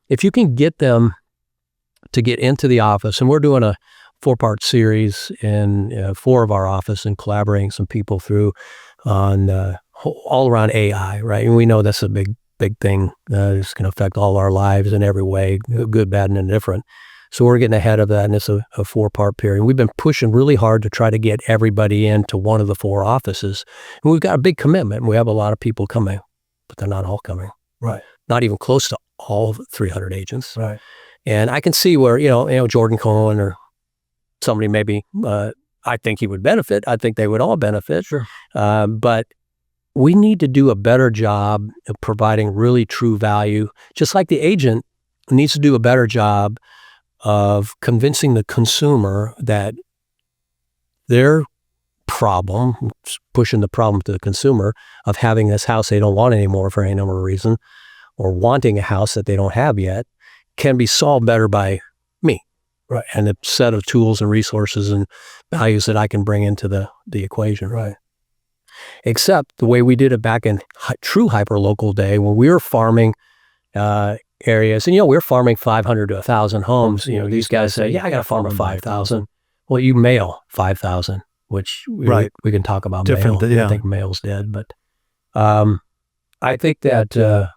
if you can get them to get into the office, and we're doing a 4-part series in 4 of our office and collaborating some people through on all around AI, right? And we know that's a big thing. It's going to affect all our lives in every way, good, bad, and indifferent. So we're getting ahead of that, and it's a 4-part period. We've been pushing really hard to try to get everybody into one of the 4 offices. And we've got a big commitment. We have a lot of people coming, but they're not all coming. Right. Not even close to all 300 agents. Right. And I can see where, Jordan Cohen or somebody maybe, I think he would benefit. I think they would all benefit. Sure. But we need to do a better job of providing really true value, just like the agent needs to do a better job of convincing the consumer that their problem, pushing the problem to the consumer of having this house they don't want anymore for any number of reasons, or wanting a house that they don't have yet, can be solved better by me. Right. And a set of tools and resources and values that I can bring into the equation. Right. Except the way we did it back in true hyperlocal day when we were farming areas, and we're farming 500 to 1,000 homes. These guys say, "Yeah, I got to farm a 5,000." Well, you mail 5,000, which we can talk about. Different, mail. yeah. I think mail's dead, but I think that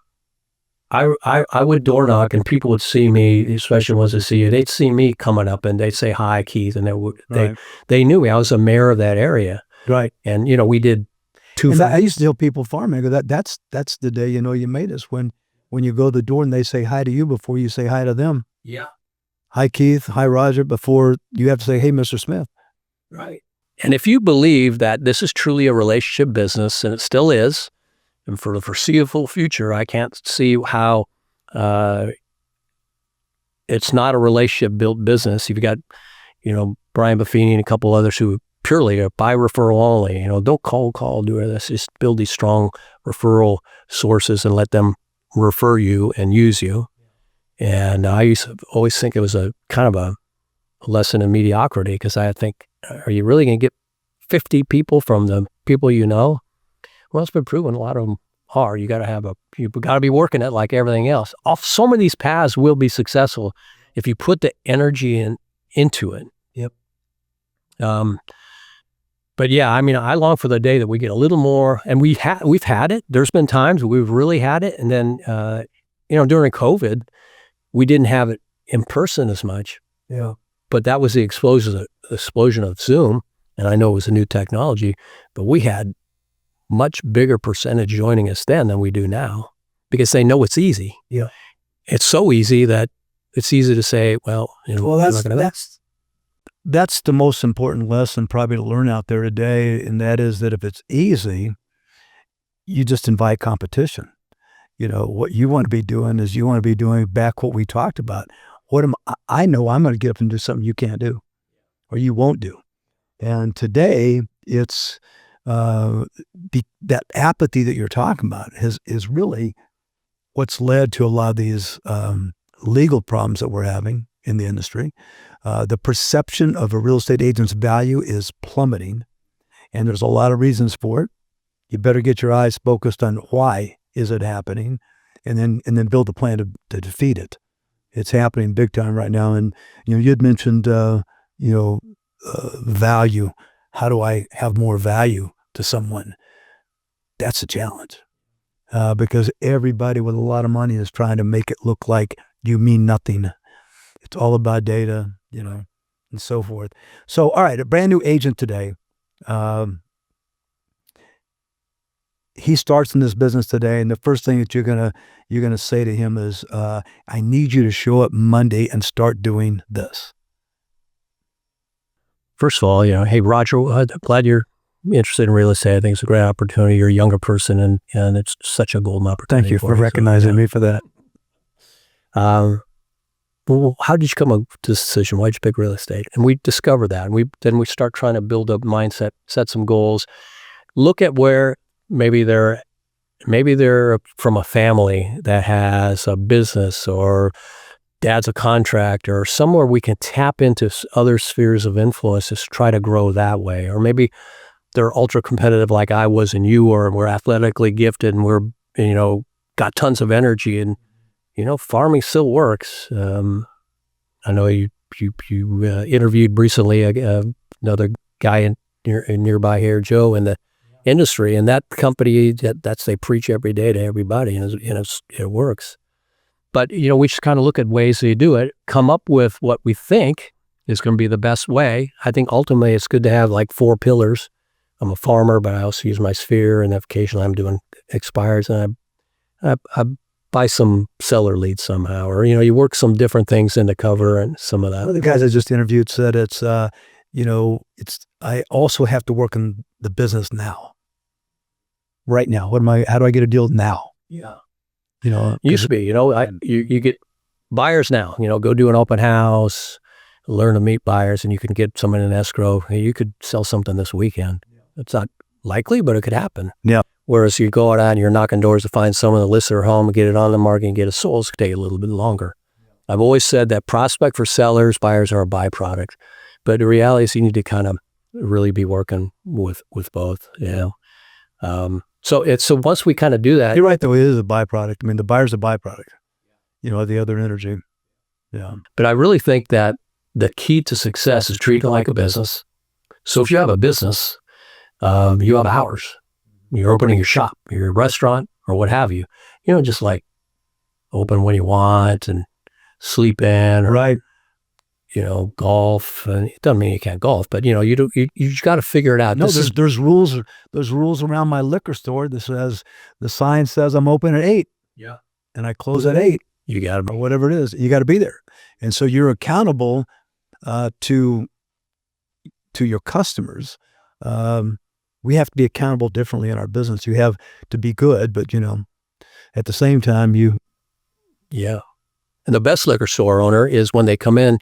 I would door knock, and people would see me, especially ones that see you. They'd see me coming up, and they'd say, "Hi, Keith," and they knew me. I was a mayor of that area, right? And we did. I used to tell people farming, that's the day you made us, when you go to the door and they say hi to you before you say hi to them. Yeah. Hi, Keith. Hi, Roger. Before you have to say, hey, Mr. Smith. Right. And if you believe that this is truly a relationship business, and it still is, and for the foreseeable future, I can't see how it's not a relationship built business. You've got, Brian Buffini and a couple others who purely by referral only. Don't call, do this. Just build these strong referral sources and let them refer you and use you. And I used to always think it was a kind of a lesson in mediocrity, because I think, are you really going to get 50 people from the people you know? Well, it's been proven a lot of them are. You got to be working it like everything else. Some of these paths will be successful if you put the energy into it. Yep. But yeah, I mean, I long for the day that we get a little more, and we've had it. There's been times we've really had it, and then during COVID, we didn't have it in person as much. Yeah. But that was the explosion of Zoom, and I know it was a new technology, but we had much bigger percentage joining us then than we do now, because they know it's easy. Yeah. It's so easy that it's easy to say, well, that's the most important lesson probably to learn out there today, and that is that if it's easy, you just invite competition. What you want to be doing is you want to be doing back what we talked about. I know I'm going to get up and do something you can't do, or you won't do. And today, it's that apathy that you're talking about is really what's led to a lot of these legal problems that we're having in the industry. The perception of a real estate agent's value is plummeting, and there's a lot of reasons for it. You better get your eyes focused on why is it happening, and then build a plan to defeat it. It's happening big time right now. And you'd mentioned value. How do I have more value to someone? That's a challenge, because everybody with a lot of money is trying to make it look like you mean nothing. It's all about data, and so forth. So, all right, a brand new agent today. He starts in this business today, and the first thing that you're gonna say to him is, "I need you to show up Monday and start doing this." First of all, hey, Roger, I'm glad you're interested in real estate. I think it's a great opportunity. You're a younger person, and it's such a golden opportunity. Thank you for recognizing me for that. Well, how did you come up with this decision? Why'd you pick real estate? And we discover that, and then we start trying to build a mindset, set some goals, look at where maybe they're from a family that has a business, or dad's a contractor, or somewhere we can tap into other spheres of influence to try to grow that way. Or maybe they're ultra competitive like I was and you were, and we're athletically gifted, and we're, got tons of energy, and, farming still works. I know you interviewed recently another guy nearby here, Joe, in the industry, and that company, that's they preach every day to everybody, and it works. But, we just kind of look at ways to do it, come up with what we think is going to be the best way. I think ultimately it's good to have like 4 pillars. I'm a farmer, but I also use my sphere, and occasionally I'm doing expires, and I buy some seller leads somehow, or, you work some different things into cover and some of that. One of the guys I just interviewed said I also have to work in the business now. Right now. How do I get a deal now? Yeah. Used to be, you get buyers now, go do an open house, learn to meet buyers, and you can get someone in escrow. You could sell something this weekend. It's not likely, but it could happen. Yeah. Whereas you go out and you're knocking doors to find someone to list their home and get it on the market and get it sold, it's going to take a little bit longer. I've always said that prospect for sellers, buyers are a byproduct. But the reality is you need to kind of really be working with both, So once we kind of do that. You're right, though, it is a byproduct. I mean, the buyer's a byproduct, of the other energy. Yeah. But I really think that the key to success is treating it like a business. So if you have a business, you have hours. You're opening your shop, your restaurant, or what have you. Just like open when you want and sleep in. Or, right. Golf. And it doesn't mean you can't golf, but you just got to figure it out. No, there's rules. There's rules around my liquor store that says the sign says I'm open at 8. Yeah. And I close at 8. You got to, or whatever it is. You got to be there, and so you're accountable to your customers. We have to be accountable differently in our business. You have to be good, but at the same time, yeah. And the best liquor store owner is when they come in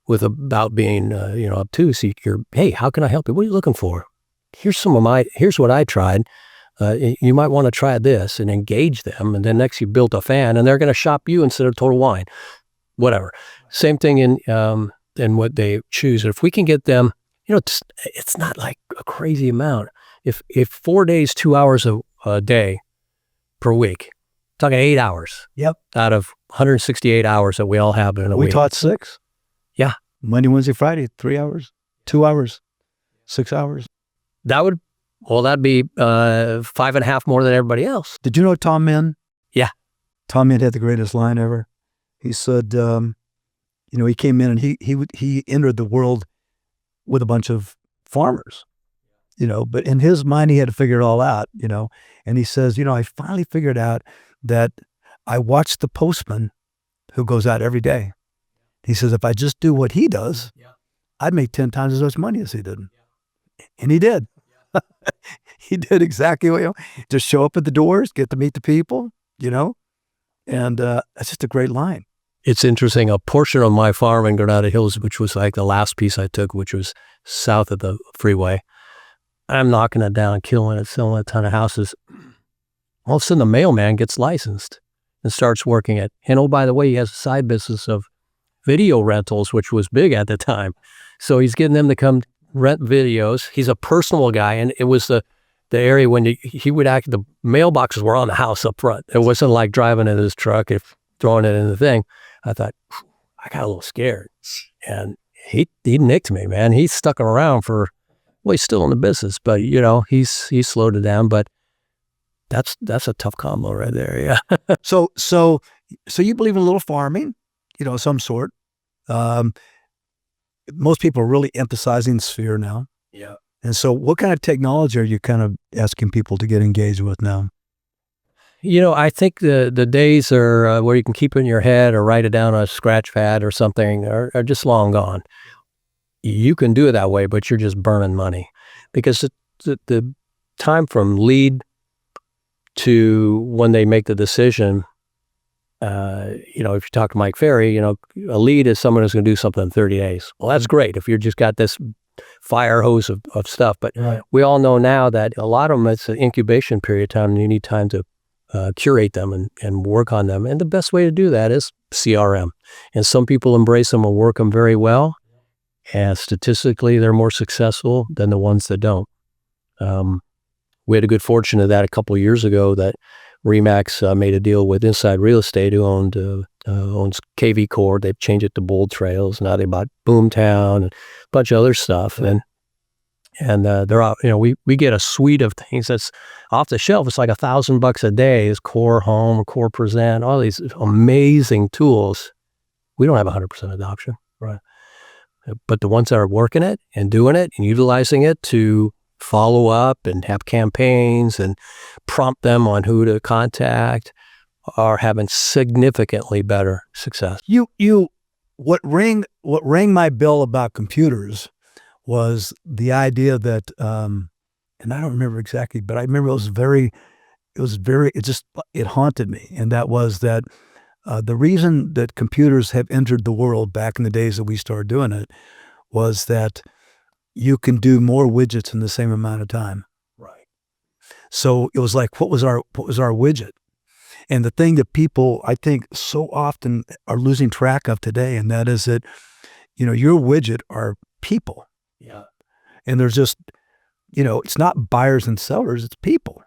with about being, obtuse. Hey, how can I help you? What are you looking for? Here's what I tried. You might want to try this, and engage them. And then next you built a fan, and they're going to shop you instead of Total Wine, whatever. Same thing in what they choose. If we can get them, it's not like a crazy amount. if 4 days, 2 hours a day per week, talking 8 hours. Yep. Out of 168 hours that we all have in a We week. taught 6. Yeah. Monday, Wednesday, Friday, 3 hours, 2 hours, 6 hours. That'd be 5.5 more than everybody else. Did you know Tom Min? Yeah. Tom Min had the greatest line ever. He said, he came in and he entered the world with a bunch of farmers, but in his mind, he had to figure it all out, and he says, I finally figured out that I watch the postman who goes out every day. He says, if I just do what he does, I'd make 10 times as much money as he did. And he did. He did exactly what, just show up at the doors, get to meet the people, and that's just a great line. It's interesting. A portion of my farm in Granada Hills, which was like the last piece I took, which was south of the freeway, I'm knocking it down, killing it, selling a ton of houses. All of a sudden, the mailman gets licensed and starts working it. And oh, by the way, he has a side business of video rentals, which was big at the time. So he's getting them to come rent videos. He's a personal guy, and it was the area when he would the mailboxes were on the house up front. It wasn't like driving in his truck, throwing it in the thing. I thought, I got a little scared. And he nicked me, man. He stuck around he's still in the business, but he's slowed it down. But that's a tough combo right there. Yeah. So you believe in a little farming, some sort. Most people are really emphasizing Sphere now. Yeah. And so what kind of technology are you kind of asking people to get engaged with now? I think the days are where you can keep it in your head or write it down on a scratch pad or something are just long gone. You can do it that way, but you're just burning money, because the time from lead to when they make the decision, if you talk to Mike Ferry, a lead is someone who's going to do something in 30 days. Well, that's great if you're just got this fire hose of stuff. But we all know now that a lot of them, it's an incubation period of time, and you need time to curate them and work on them. And the best way to do that is CRM. And some people embrace them and work them very well. And statistically, they're more successful than the ones that don't. We had a good fortune of that a couple of years ago that Remax made a deal with Inside Real Estate, who owns KV Core. They've changed it to Bold Trails. Now they bought Boomtown and a bunch of other stuff. And they're out, we get a suite of things that's off the shelf. It's like $1,000 a day. Is Core Home, Core Present, all these amazing tools. We don't have 100% adoption, right? But the ones that are working it and doing it and utilizing it to follow up and have campaigns and prompt them on who to contact are having significantly better success. What rang my bell about computers was the idea that, and I don't remember exactly, but I remember it haunted me. And that was that the reason that computers have entered the world back in the days that we started doing it was that you can do more widgets in the same amount of time. Right. So it was like, what was our widget? And the thing that people, I think, so often are losing track of today, and that is that, your widget are people. Yeah. And there's just, it's not buyers and sellers, it's people.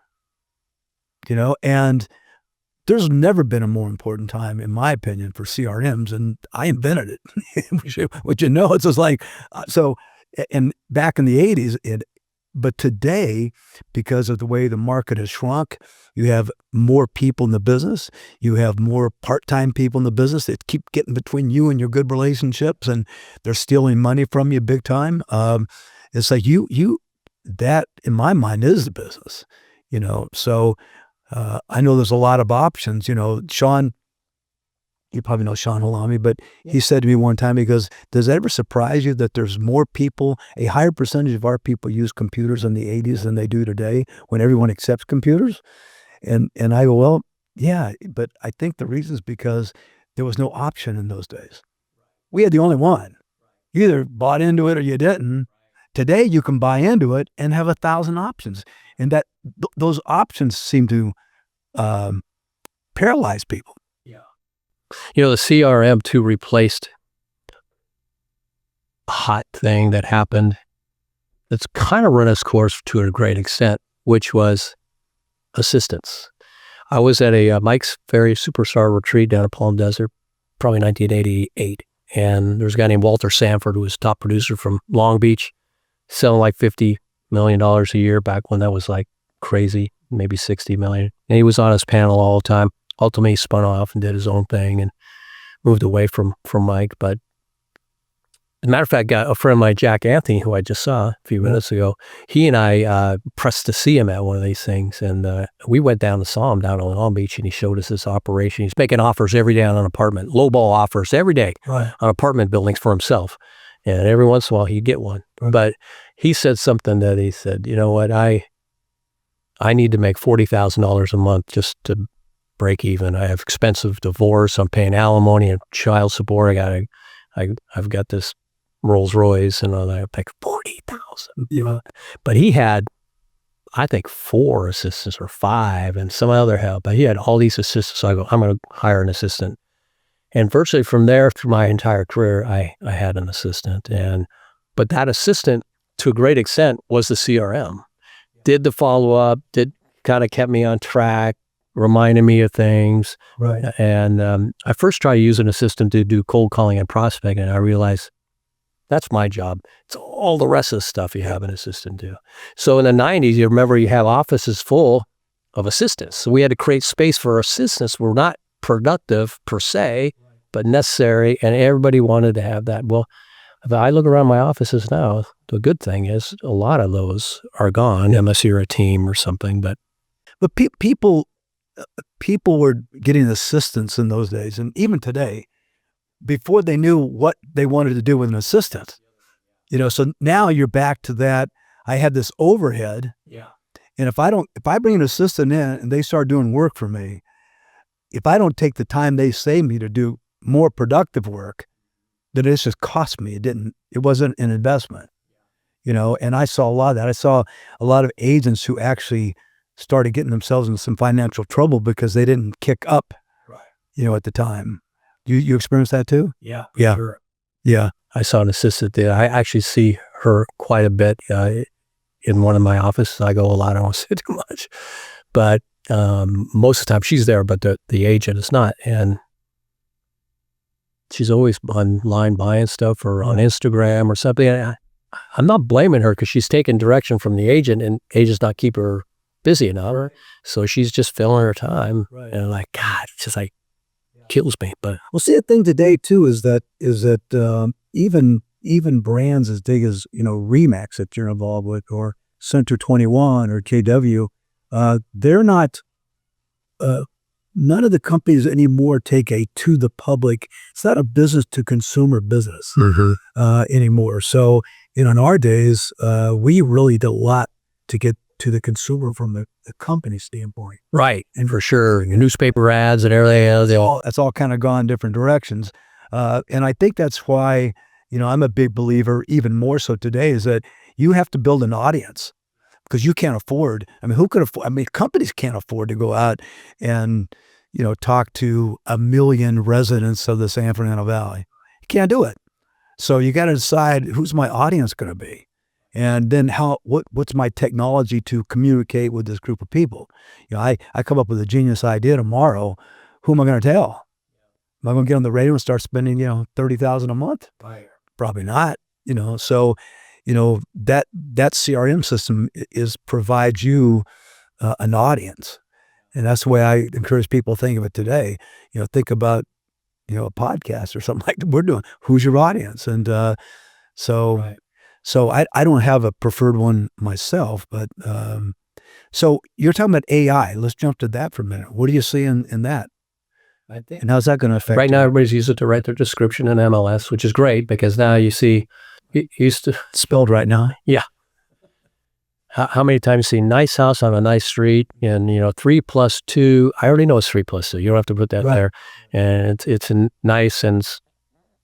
And there's never been a more important time, in my opinion, for CRMs, and I invented it. Which it's just like, and back in the 80s, but today, because of the way the market has shrunk, you have more people in the business. You have more part-time people in the business that keep getting between you and your good relationships, and they're stealing money from you big time. It's like that, in my mind, is the business, So I know there's a lot of options. Sean, you probably know Sean Halami, but he said to me one time, he goes, does it ever surprise you that there's more people, a higher percentage of our people use computers in the 80s than they do today when everyone accepts computers? And I go, well, yeah, but I think the reason is because there was no option in those days. We had the only one. You either bought into it or you didn't. Today, you can buy into it and have 1,000 options. And that those options seem to paralyze people. The CRM too replaced a hot thing that happened that's kind of run its course to a great extent, which was assistance. I was at a Mike's Ferry Superstar retreat down at Palm Desert, probably 1988. And there's a guy named Walter Sanford, who was top producer from Long Beach, selling like $50 million a year back when that was like crazy, maybe 60 million. And he was on his panel all the time. Ultimately, he spun off and did his own thing and moved away from Mike. But as a matter of fact, got a friend of mine, Jack Anthony, who I just saw a few minutes ago. He and I pressed to see him at one of these things. And we went down and saw him down on Long Beach, and he showed us this operation. He's making offers every day on an apartment, lowball offers every day on apartment buildings for himself. And every once in a while, he'd get one. But he said something that he said, you know what, I need to make $40,000 a month just to break even. I have expensive divorce. I'm paying alimony and child support. I've got this Rolls Royce and all that. I paid $40,000. But he had, I think, 4 assistants or 5 and some other help. But he had all these assistants. So I go, I'm going to hire an assistant. And virtually from there through my entire career, I had an assistant. But that assistant, to a great extent, was the CRM. Did the follow-up, kind of kept me on track, reminded me of things. Right. And I first tried to use an assistant to do cold calling and prospecting, and I realized that's my job. It's all the rest of the stuff you have an assistant do. So in the 90s, you remember you have offices full of assistants. So we had to create space for assistants. We're not productive per se, but necessary, and everybody wanted to have that. Well, if I look around my offices now, the good thing is a lot of those are gone, unless you're a team or something. But people were getting assistants in those days, and even today, before they knew what they wanted to do with an assistant. So now you're back to that. I had this overhead. Yeah. And if I bring an assistant in and they start doing work for me, if I don't take the time they save me to do more productive work, then it's just cost me. It wasn't an investment, and I saw a lot of that. I saw a lot of agents who actually started getting themselves in some financial trouble because they didn't kick up, at the time. You experienced that too? Yeah. Yeah. Sure. Yeah. I saw an assistant there. I actually see her quite a bit in one of my offices. I go a lot. I don't sit too much. But most of the time she's there, but the agent is not. And she's always online buying stuff or on Instagram or something. And I'm not blaming her because she's taking direction from the agent, and agents not keep her busy enough. Right. So she's just filling her time. Right. And I'm like, God, it's just like, kills me. But well, see, the thing today too is that even brands as big as Remax that you're involved with, or Center 21 or KW, they're not. None of the companies anymore take a to the public. It's not a business to consumer business anymore. So in our days, we really did a lot to get to the consumer from the company standpoint. Right. And for sure, newspaper ads and everything else. That's all kind of gone different directions. And I think that's why, I'm a big believer, even more so today, is that you have to build an audience, because you can't afford, who could afford, companies can't afford to go out and, talk to 1 million residents of the San Fernando Valley. You can't do it. So you got to decide, who's my audience going to be? And then what's my technology to communicate with this group of people? I come up with a genius idea tomorrow. Who am I going to tell? Am I going to get on the radio and start spending, $30,000 a month? Probably not, So, that CRM system provides you an audience. And that's the way I encourage people to think of it today. Think about, a podcast or something like that we're doing. Who's your audience? And So I don't have a preferred one myself, but so you're talking about AI. Let's jump to that for a minute. What do you see in that? And how's that going to affect right now, everybody's using it to write their description in MLS, which is great, because now you see, it used to spelled right now? Yeah. How many times you see nice house on a nice street, and 3+2, I already know it's 3+2. You don't have to put that there. And it's nice, and it's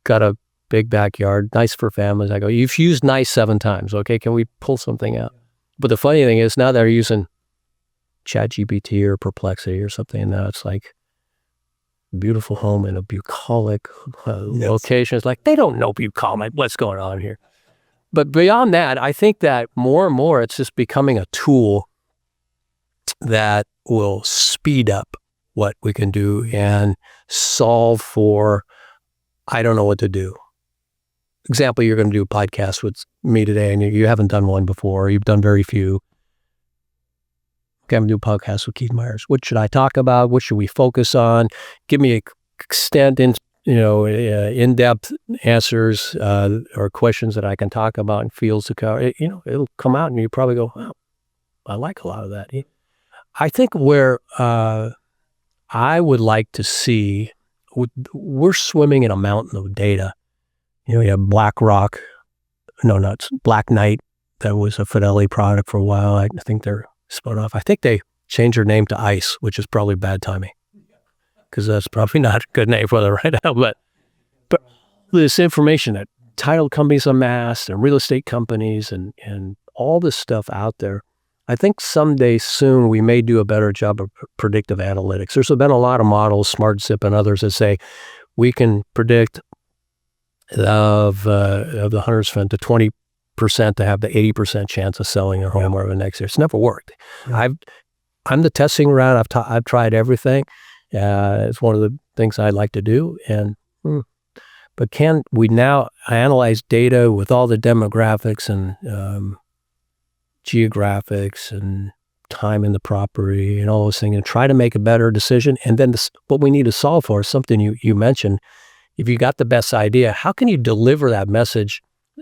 got a big backyard, nice for families. I go, you've used nice 7 times. Okay, can we pull something out? But the funny thing is, now they're using ChatGPT or Perplexity or something, and now it's like beautiful home in a bucolic location. It's like, they don't know bucolic. What's going on here? But beyond that, I think that more and more it's just becoming a tool that will speed up what we can do and solve for, I don't know what to do. Example, you're going to do a podcast with me today and you haven't done one before. You've done very few. Okay, I'm going to do a podcast with Keith Myers. What should I talk about? What should we focus on? Give me extent in, in-depth answers or questions that I can talk about and fields to cover. It'll come out and you probably go, wow, I like a lot of that. I think where I would like to see, we're swimming in a mountain of data. You have Black Knight. That was a Fidelity product for a while. I think they're spun off. I think they changed their name to ICE, which is probably bad timing because that's probably not a good name for them right now. But this information that title companies amassed and real estate companies and all this stuff out there, I think someday soon we may do a better job of predictive analytics. There's been a lot of models, SmartZip and others, that say we can predict of the hunters fund to 20% to have the 80% chance of selling their home over the next year. It's never worked. Yeah. I'm the testing route. I've tried everything. It's one of the things I'd like to do. But can we now analyze data with all the demographics and geographics and time in the property and all those things and try to make a better decision? And then what we need to solve for is something you mentioned. If you got the best idea, how can you deliver that message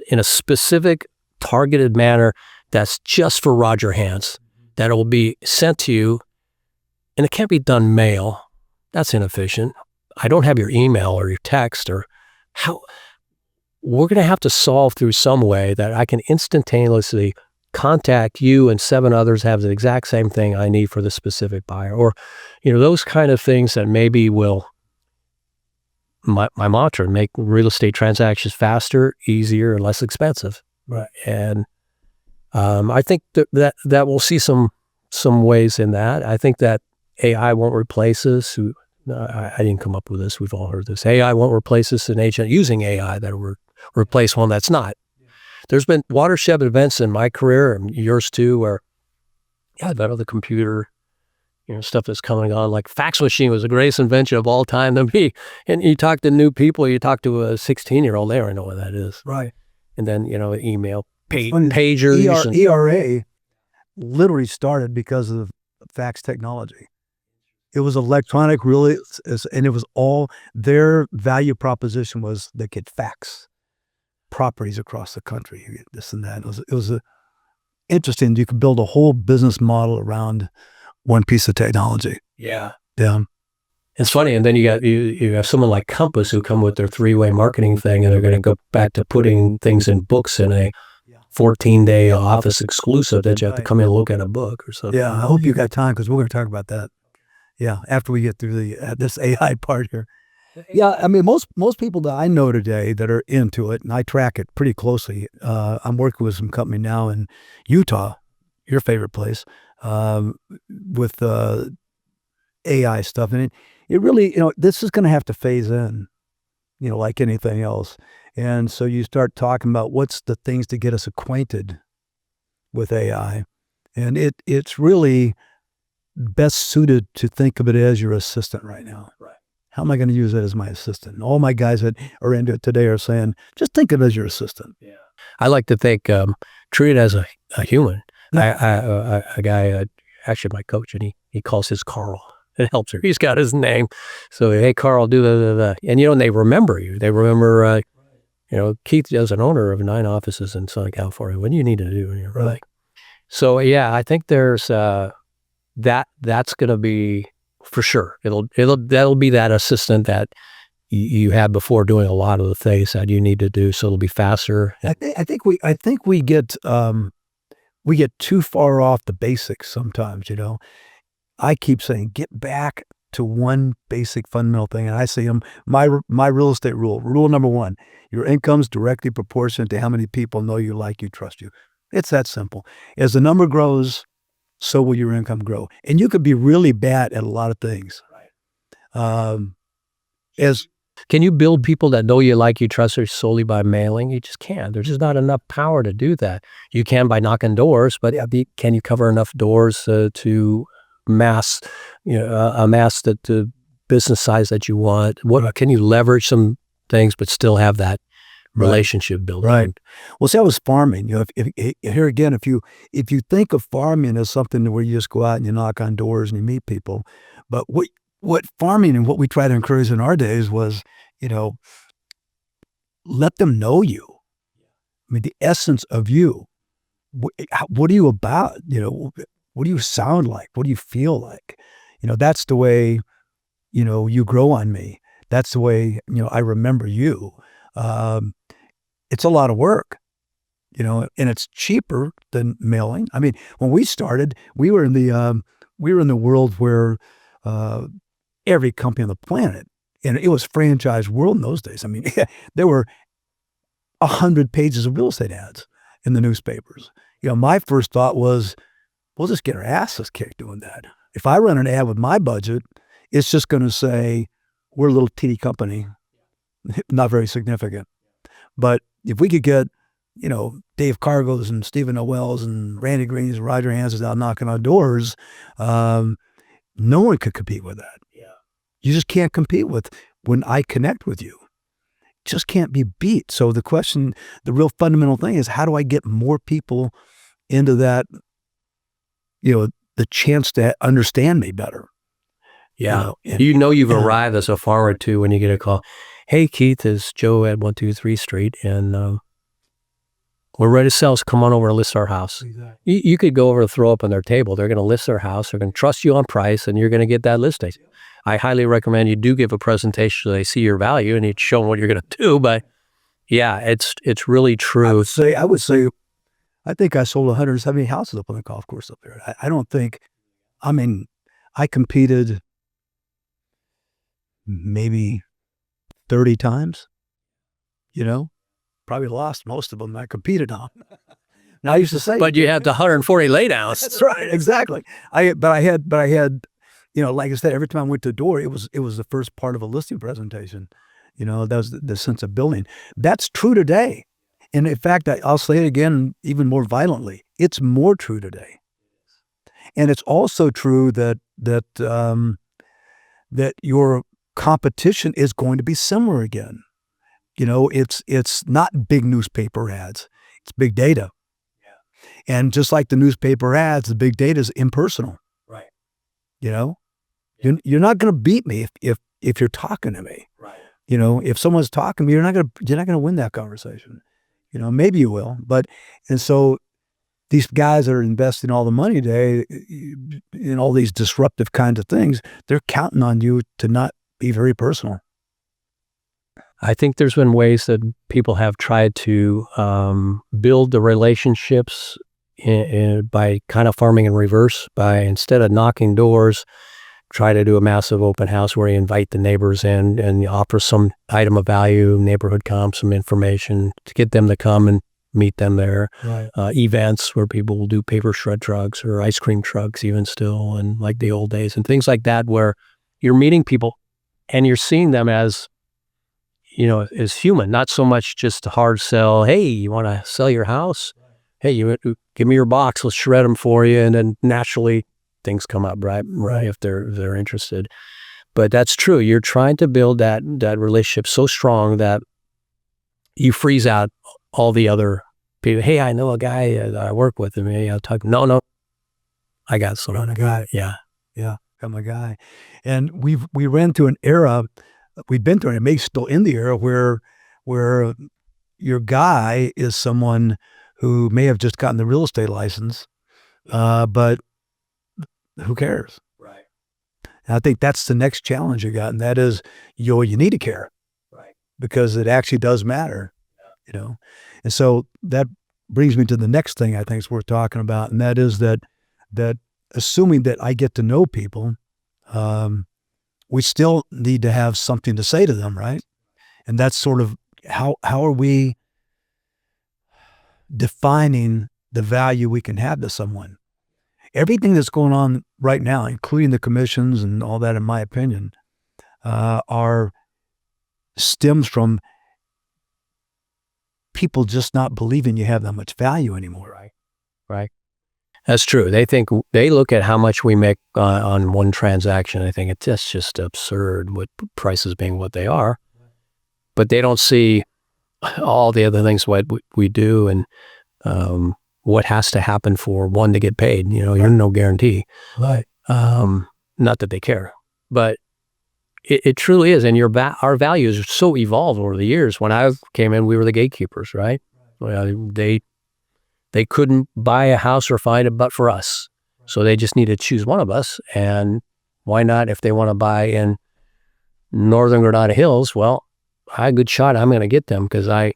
in a specific targeted manner that's just for Roger Hance, that it will be sent to you, and it can't be done mail. That's inefficient. I don't have your email or your text or how. We're going to have to solve through some way that I can instantaneously contact you and 7 others have the exact same thing I need for the specific buyer, or those kind of things that maybe will. My mantra: make real estate transactions faster, easier, and less expensive. Right. And I think that we'll see some ways in that. I think that AI won't replace us. I didn't come up with this. We've all heard this. AI won't replace us. An agent using AI that will replace one that's not. Yeah. There's been watershed events in my career and yours too, where I've had the computer. Stuff that's coming on, like fax machine was the greatest invention of all time to me. And you talk to new people, you talk to a 16-year-old, they don't know what that is. Right. And then, email, pagers. ERA literally started because of fax technology. It was electronic, really, and it was all, their value proposition was they could fax properties across the country, this and that. It was interesting. You could build a whole business model around one piece of technology. Yeah. Yeah. It's funny. And then you have someone like Compass who come with their 3-way marketing thing, and they're going to go back to putting things in books in a 14-day office exclusive that you have to come in and look at a book or something. Yeah. I hope you got time because we're going to talk about that. Yeah. After we get through this AI part here. Yeah. I mean, most people that I know today that are into it, and I track it pretty closely. I'm working with some company now in Utah, your favorite place. With AI stuff. And it really, this is going to have to phase in, like anything else. And so you start talking about what's the things to get us acquainted with AI. And it's really best suited to think of it as your assistant right now. Right. How am I going to use it as my assistant? And all my guys that are into it today are saying, just think of it as your assistant. Yeah. I like to think, treat it as a human. A guy, actually my coach, and he calls his Carl. It helps her. He's got his name. So, hey, Carl, do that. And, and they remember you. They remember, Keith is an owner of 9 offices in Southern California. What do you need to do? And you're right. So, yeah, I think there's that's going to be, for sure. That'll be that assistant that you had before doing a lot of the things that you need to do. So it'll be faster. I think we get too far off the basics sometimes, I keep saying, get back to one basic fundamental thing. And I say, my real estate rule number 1, your income's directly proportionate to how many people know you, like you, trust you. It's that simple. As the number grows, so will your income grow. And you could be really bad at a lot of things. Right. Can you build people that know you, like you, trust you solely by mailing? You just can't. There's just not enough power to do that. You can by knocking doors, but can you cover enough doors to amass the business size that you want? What can you leverage some things, but still have that relationship building? Right. Well, see, I was farming. If here again, if you think of farming as something where you just go out and you knock on doors and you meet people, but what farming and what we try to encourage in our days was, let them know you. I mean, the essence of you. What are you about? What do you sound like? What do you feel like? That's the way, you grow on me. That's the way, I remember you. It's a lot of work, and it's cheaper than mailing. I mean, when we started, we were in the world where every company on the planet, and it was franchise world in those days. I mean, there were 100 pages of real estate ads in the newspapers. My first thought was, we'll just get our asses kicked doing that. If I run an ad with my budget, it's just going to say, we're a little teeny company, not very significant. But if we could get, Dave Cargos and Stephen Noels and Randy Greens and Roger Hance out knocking on doors, no one could compete with that. Yeah. You just can't compete with when I connect with you. Just can't be beat. So the real fundamental thing is, how do I get more people into that, the chance to understand me better? Yeah. You've arrived as a farmer too when you get a call. Hey, Keith, it's Joe at 123 Street, and we're ready to sell. So come on over and list our house. Exactly. You could go over and throw up on their table. They're going to list their house. They're going to trust you on price, and you're going to get that listing. Yeah. I highly recommend you do give a presentation so they see your value and you show them what you're going to do. But yeah, it's really true. I would say, I think I sold 170 houses up on the golf course up there. I competed maybe 30 times, probably lost most of them I competed on. Now I used to say, but you had the 140 laydowns. That's right. Exactly. I had, like I said, every time I went to the door, it was the first part of a listing presentation. That was the sense of building. That's true today. And in fact, I'll say it again, even more violently. It's more true today. And it's also true that your competition is going to be similar again. It's not big newspaper ads. It's big data. Yeah. And just like the newspaper ads, the big data is impersonal. Right. Yeah. You're not going to beat me if you're talking to me. Right. If someone's talking to me, you're not going to win that conversation. Maybe you will, and so these guys that are investing all the money today in all these disruptive kinds of things, they're counting on you to not be very personal. I think there's been ways that people have tried to build the relationships by kind of farming in reverse, by instead of knocking doors, try to do a massive open house where you invite the neighbors in and you offer some item of value, neighborhood comp, some information to get them to come and meet them there. Right. Events where people will do paper shred trucks or ice cream trucks even still, and like the old days and things like that, where you're meeting people and you're seeing them as, as human, not so much just a hard sell. Hey, you want to sell your house? Hey, you give me your box, let's shred them for you. And then naturally things come up, right? If they're interested. But that's true. You're trying to build that relationship so strong that you freeze out all the other people. Hey, I know a guy that I work with, and I'll talk. No, I got someone. A guy. Yeah, I'm a guy. And we ran through an era. We've been through, and it may still in the era where your guy is someone who may have just gotten the real estate license, but who cares? Right. And I think that's the next challenge you got, and that is, you need to care, right? Because it actually does matter, And so that brings me to the next thing I think is worth talking about, and that is that assuming that I get to know people, we still need to have something to say to them, right? And that's sort of how are we defining the value we can have to someone? Everything that's going on right now, including the commissions and all that, in my opinion, are stems from people just not believing you have that much value anymore. Right. That's true. They look at how much we make on one transaction. I think that's just absurd with prices being what they are. But they don't see all the other things what we do and what has to happen for one to get paid. You're no guarantee. Right. Not that they care, but it truly is. And our values are so evolved over the years. When I came in, we were the gatekeepers, right? They couldn't buy a house or find it but for us. So they just needed to choose one of us. And why not, if they want to buy in Northern Granada Hills, well, I had a good shot. I'm going to get them because I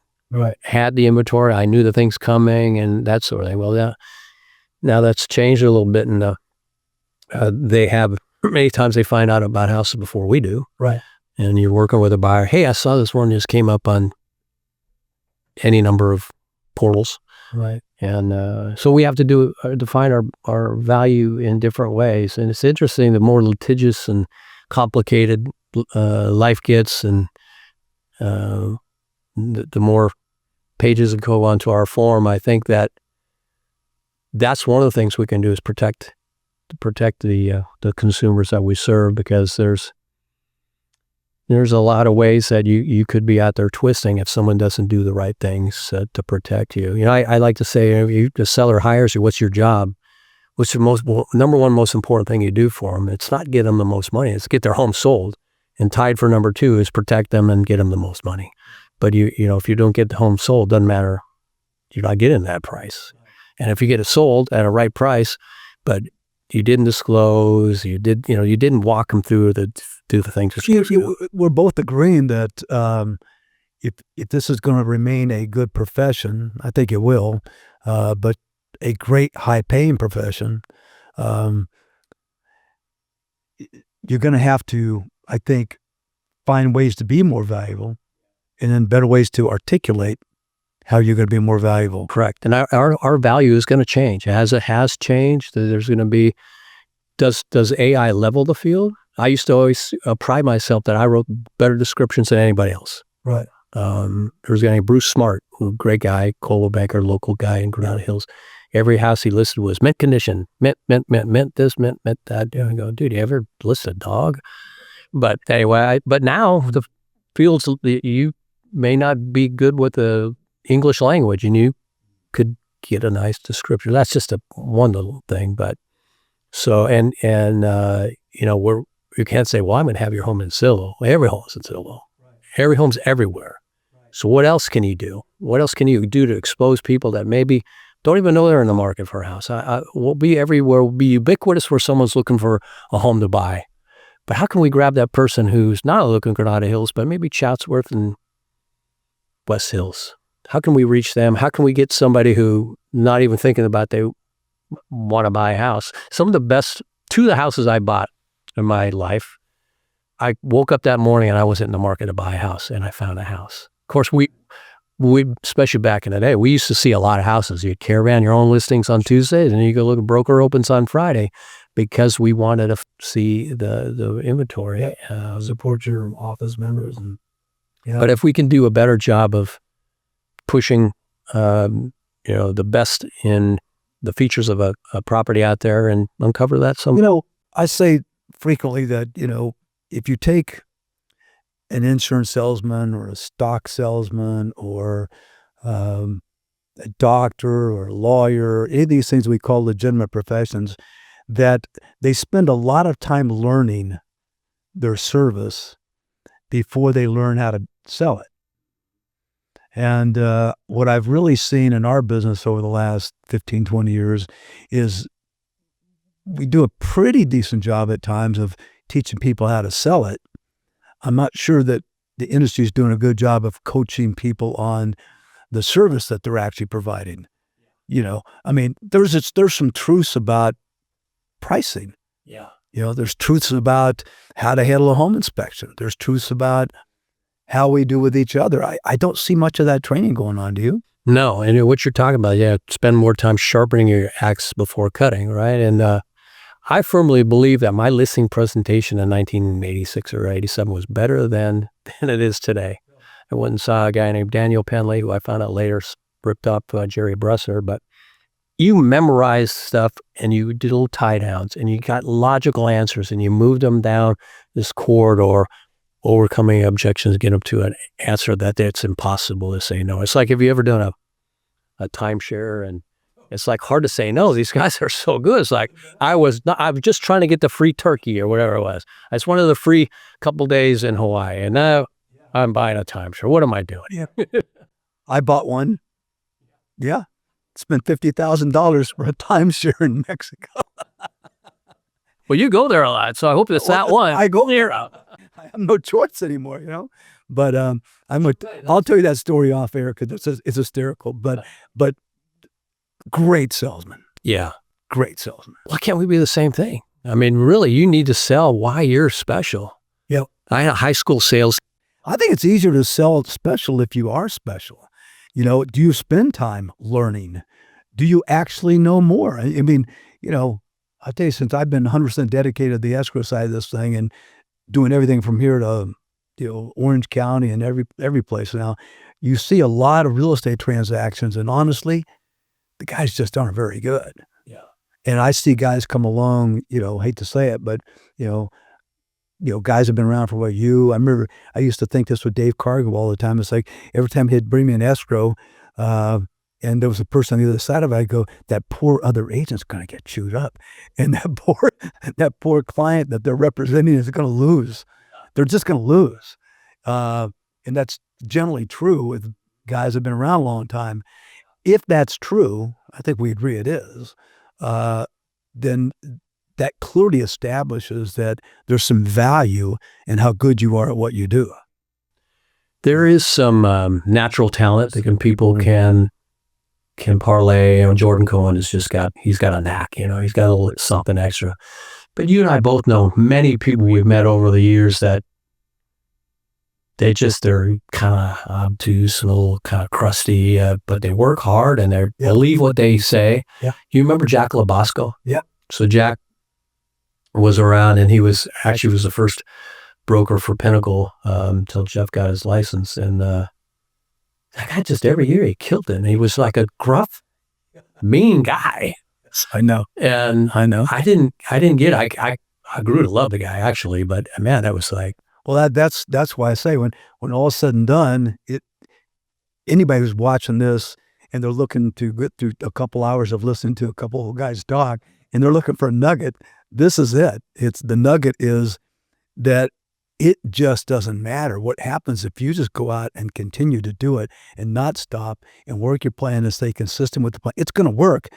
had the inventory. I knew the things coming and that sort of thing. Well, now that's changed a little bit. And they have, many times they find out about houses before we do. Right. And you're working with a buyer. Hey, I saw this one just came up on any number of portals. Right. And so we have to define our value in different ways. And it's interesting, the more litigious and complicated life gets, and the more pages that go onto our form, I think that's one of the things we can do is protect the consumers that we serve, because there's a lot of ways that you could be out there twisting if someone doesn't do the right things to protect you. I like to say, if the seller hires you, what's your job? What's the number one most important thing you do for them? It's not get them the most money. It's get their home sold. And tied for number two is protect them and get them the most money. But if you don't get the home sold, doesn't matter. You're not getting that price. And if you get it sold at a right price, but you didn't disclose, you didn't walk them through the things. We're both agreeing that if this is going to remain a good profession, I think it will, but a great high-paying profession, you're going to have to, I think, find ways to be more valuable, and then better ways to articulate how you're going to be more valuable. Correct. And our value is going to change. As it has changed, there's going to be, does AI level the field? I used to always pride myself that I wrote better descriptions than anybody else. Right. There was a guy named Bruce Smart, a great guy, Coldwell Banker, local guy in Granada Hills. Every house he listed was mint condition, mint this, mint that. I go, dude, you ever list a dog? But anyway, but now the fields, you may not be good with the English language, and you could get a nice description. That's just one little thing, but so and you can't say, well, I'm going to have your home in Zillow. Every home is in Zillow. Right. Every home's everywhere. Right. So what else can you do? What else can you do to expose people that maybe don't even know they're in the market for a house? We'll be everywhere. We'll be ubiquitous where someone's looking for a home to buy. But how can we grab that person who's not looking at Granada Hills, but maybe Chatsworth and West Hills? How can we reach them? How can we get somebody who not even thinking about they want to buy a house? Some of the best, two of the houses I bought in my life, I woke up that morning and I wasn't in the market to buy a house, and I found a house. Of course, we especially back in the day, we used to see a lot of houses. You'd caravan your own listings on Tuesdays, and you go look at broker opens on Friday, because we wanted to see the inventory. Support your office members. But if we can do a better job of pushing the best in the features of a property out there and uncover that I say frequently that, if you take an insurance salesman or a stock salesman or a doctor or a lawyer, any of these things we call legitimate professions, that they spend a lot of time learning their service before they learn how to sell it. And what I've really seen in our business over the last 15, 20 years is we do a pretty decent job at times of teaching people how to sell it. I'm not sure that the industry is doing a good job of coaching people on the service that they're actually providing. There's some truths about pricing. Yeah. There's truths about how to handle a home inspection. There's truths about how we do with each other. I don't see much of that training going on, do you? No, and what you're talking about, spend more time sharpening your axe before cutting, right? And I firmly believe that my listing presentation in 1986 or 87 was better than it is today. I went and saw a guy named Daniel Penley, who I found out later ripped up Jerry Bresser, but you memorized stuff and you did little tie downs and you got logical answers and you moved them down this corridor, overcoming objections, get them to an answer that it's impossible to say no. It's like, have you ever done a timeshare? And it's like hard to say no. These guys are so good. It's like I was just trying to get the free turkey or whatever it was. I just wanted the free couple days in Hawaii, and now I'm buying a timeshare. What am I doing? Yeah. I bought one. Yeah. Spent $50,000 for a timeshare in Mexico. Well, you go there a lot, so I hope it's that one. I go there. I have no choice anymore, you know. But I'll tell you that story off air because it's hysterical. But great salesman. Yeah. Great salesman. Why can't we be the same thing? I mean, really, you need to sell why you're special. Yeah. I had a high school sales. I think it's easier to sell special if you are special. You know, do you spend time learning? Do you actually know more? I mean, you know, I'll tell you, since I've been 100% dedicated to the escrow side of this thing and doing everything from here to, you know, Orange County and every place now, you see a lot of real estate transactions, and honestly, the guys just aren't very good. Yeah. And I see guys come along, you know, hate to say it, but, you know, guys have been around for what I remember I used to think this with Dave Cargo all the time. It's like every time he'd bring me an escrow, and there was a person on the other side of it, I'd go, that poor other agent's going to get chewed up. And that poor client that they're representing is going to lose. They're just going to lose. And that's generally true with guys that have been around a long time. If that's true, I think we agree it is, then that clearly establishes that there's some value in how good you are at what you do. There is some natural talent that people can parlay. You know, Jordan Cohen he's got a knack, you know, he's got a little something extra. But you and I both know many people we've met over the years that they're kind of obtuse, a little kind of crusty, but they work hard and they believe what they say. Yeah. You remember Jack LaBosco? Yeah. So Jack was around, and he was the first broker for Pinnacle until Jeff got his license. And that guy just every year he killed it. And he was like a gruff, mean guy. I know. And I know. I didn't get it. I grew to love the guy actually, but man, that was like. Well, that's why I say when all is said and done, anybody who's watching this and they're looking to get through a couple hours of listening to a couple of guys talk, and they're looking for a nugget, this is it. The nugget is that it just doesn't matter what happens if you just go out and continue to do it and not stop and work your plan and stay consistent with the plan. It's going to work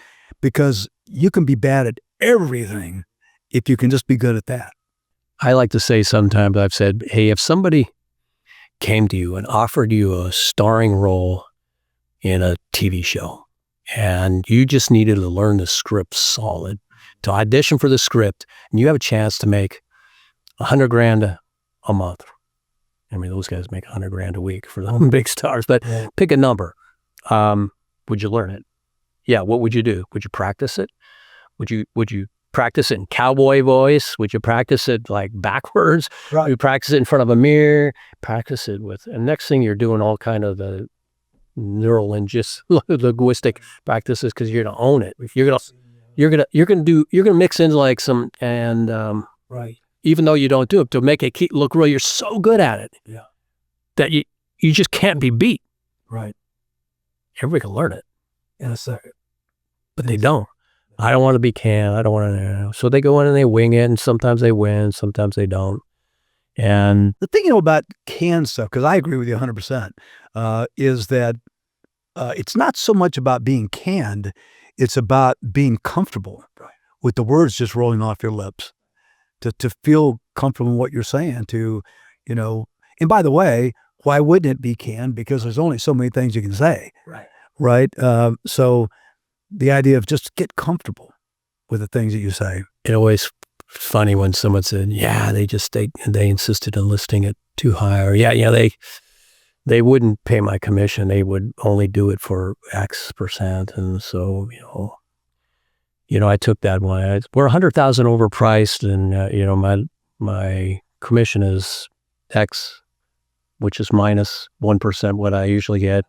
because you can be bad at everything if you can just be good at that. I like to say sometimes, I've said, hey, if somebody came to you and offered you a starring role in a TV show and you just needed to learn the script solid, to audition for the script, and you have a chance to make $100,000 a month. I mean, those guys make $100,000 a week for the big stars, but pick a number. Would you learn it? Yeah. What would you do? Would you practice it? Would you practice it in cowboy voice? Would you practice it like backwards? Right. You practice it in front of a mirror, practice it with, and next thing you're doing all kind of the linguistic practices because you're going to own it. You're gonna mix in like some, and right. Even though you don't do it, to make it look real, you're so good at it that you just can't be beat. Right. Everybody can learn it. In a second. But they don't. I don't want to be canned. I don't want to. So they go in and they wing it, and sometimes they win, sometimes they don't. And the thing, about canned stuff, because I agree with you 100%, is that it's not so much about being canned, it's about being comfortable with the words just rolling off your lips, to feel comfortable in what you're saying, and by the way, why wouldn't it be canned? Because there's only so many things you can say. Right. So the idea of just get comfortable with the things that you say. It always funny when someone said, yeah, they insisted on listing it too high, or they wouldn't pay my commission. They would only do it for X percent. And so, I took that one. We're 100,000 overpriced, and my commission is X, which is minus 1% what I usually get.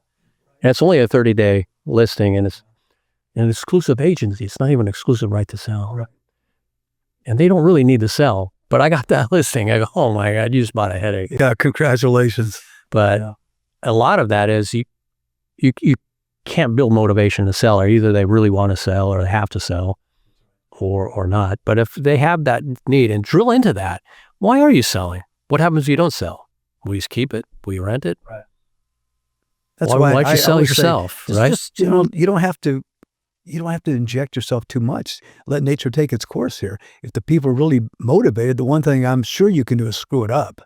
And it's only a 30-day listing, and it's an exclusive agency. It's not even exclusive right to sell. Right. And they don't really need to sell. But I got that listing. I go, oh my God, you just bought a headache. Yeah, congratulations. But a lot of that is you can't build motivation to sell, or either they really want to sell or they have to sell or not. But if they have that need and drill into that, why are you selling? What happens if you don't sell? Will you keep it? Will you rent it? Right. That's why'd you sell yourself, right? Just, you don't have to inject yourself too much. Let nature take its course here. If the people are really motivated, the one thing I'm sure you can do is screw it up.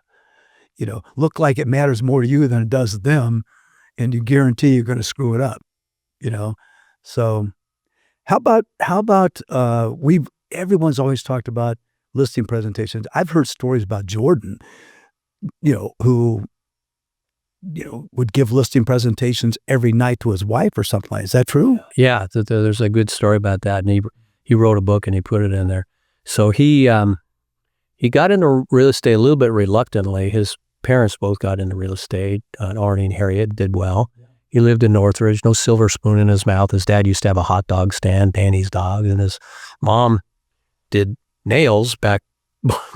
Look like it matters more to you than it does to them, and you guarantee you're going to screw it up. So how about everyone's always talked about listing presentations. I've heard stories about Jordan, who would give listing presentations every night to his wife or something like that. Is that true? Yeah, there's a good story about that, and he wrote a book and he put it in there. So he got into real estate a little bit reluctantly. His parents both got into real estate. Arnie and Harriet did well. He lived in Northridge, no silver spoon in his mouth. His dad used to have a hot dog stand, Danny's Dog, and his mom did nails back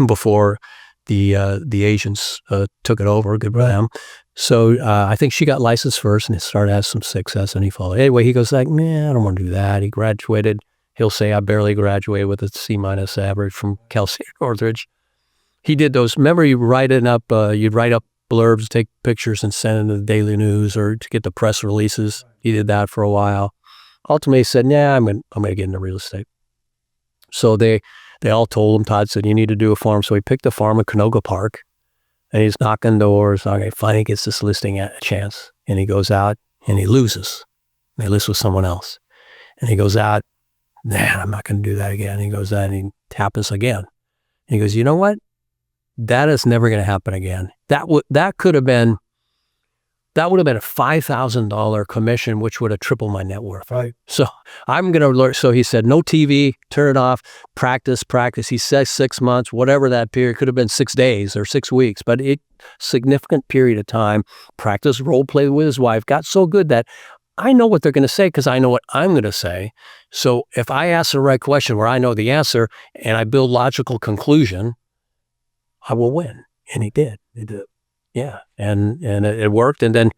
before the Asians took it over. Good for them. So I think she got licensed first and started having some success, and he followed. Anyway, he goes like, man, I don't want to do that. He graduated. He'll say, I barely graduated with a C- average from Cal State Northridge. He did those. Remember, you'd write up blurbs, take pictures, and send them to the Daily News or to get the press releases. He did that for a while. Ultimately, he said, "Nah, I'm gonna get into real estate." So they all told him. Todd said, "You need to do a farm." So he picked a farm in Canoga Park, and he's knocking doors. Finally, he gets this listing at a chance, and he goes out and he loses. And he lists with someone else, and he goes out. Man, I'm not going to do that again. He goes out and he taps again. And he goes, you know what? That is never going to happen again. That would have been a $5,000 commission, which would have tripled my net worth. Right. So I'm going to learn. So he said, no TV, turn it off, practice. He says 6 months, whatever that period could have been, 6 days or 6 weeks, but significant period of time, practice role play with his wife, got so good that I know what they're going to say because I know what I'm going to say. So if I ask the right question where I know the answer and I build logical conclusion, I will win. And he did. He did. Yeah. And it worked. And then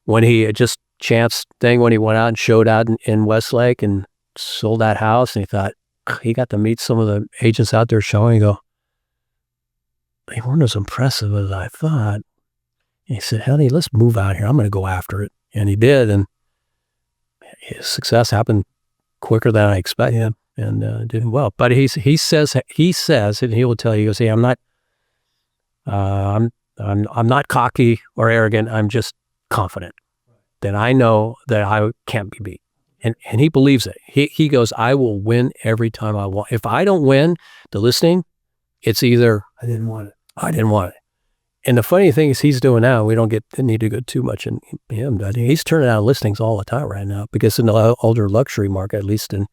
when he just chanced thing, when he went out and showed out in Westlake and sold that house, and he thought, he got to meet some of the agents out there showing, go, they weren't as impressive as I thought. And he said, honey, let's move out here. I'm going to go after it. And he did. And his success happened quicker than I expected, and did well. But he says, and he will tell you, he goes, hey, I'm not cocky or arrogant. I'm just confident that I know that I can't be beat. And he believes it. He goes, I will win every time I want. If I don't win the listing, it's either I didn't want it. And the funny thing is he's doing now, we don't need to go too much in him. He's turning out listings all the time right now because in the older luxury market, at least in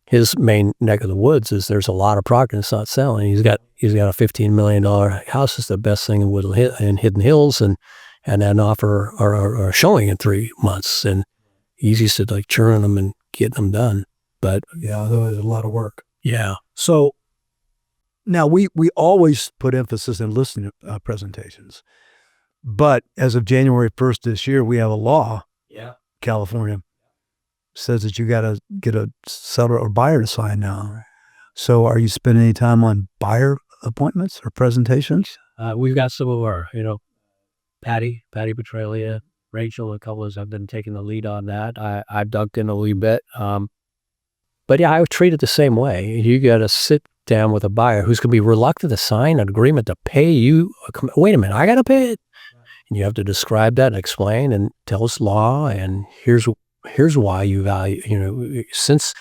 his main neck of the woods, there's a lot of product that's not selling. He's got a $15 million house. It's the best thing in Hidden Hills, and an offer or showing in 3 months. And he's used to churning them and getting them done. But yeah, there's a lot of work. Yeah. So now we always put emphasis in listening presentations, but as of January 1st this year, we have a law. Yeah. California says that you got to get a seller or buyer to sign now. So are you spending any time on buyer appointments or presentations? We've got some of our, Patty Petralia, Rachel, a couple of us have been taking the lead on that. I've dunked in a little bit. But yeah, I would treat it the same way. You got to sit down with a buyer who's going to be reluctant to sign an agreement to pay you. Wait a minute, I got to pay it. And you have to describe that and explain and tell us law. And here's why you value, since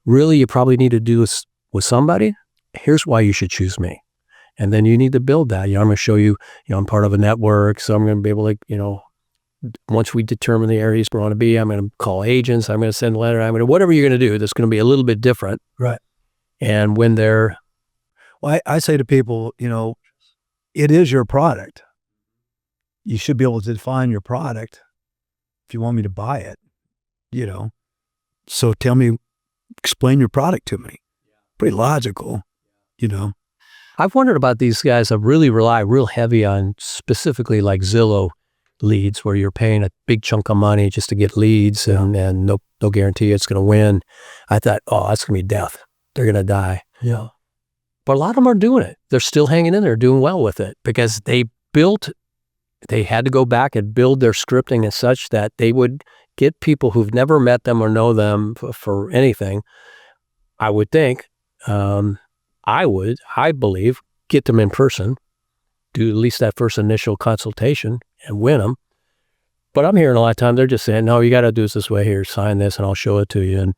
really you probably need to do this with somebody, here's why you should choose me. And then you need to build that. I'm going to show you, I'm part of a network, so I'm going to be able to, once we determine the areas we want to be, I'm going to call agents. I'm going to send a letter. I'm going to whatever you're going to do. That's going to be a little bit different. Right. And when they're Well, I say to people, it is your product. You should be able to define your product if you want me to buy it, So explain your product to me. Pretty logical, I've wondered about these guys that really rely real heavy on specifically like Zillow leads, where you're paying a big chunk of money just to get leads and no guarantee it's going to win. I thought, oh, that's going to be death. They're going to die. Yeah. But a lot of them are doing it. They're still hanging in there, doing well with it, because they had to go back and build their scripting as such that they would get people who've never met them or know them for anything. I would think, I believe, get them in person, do at least that first initial consultation and win them. But I'm hearing a lot of times they're just saying, no, you got to do this way here, sign this and I'll show it to you. And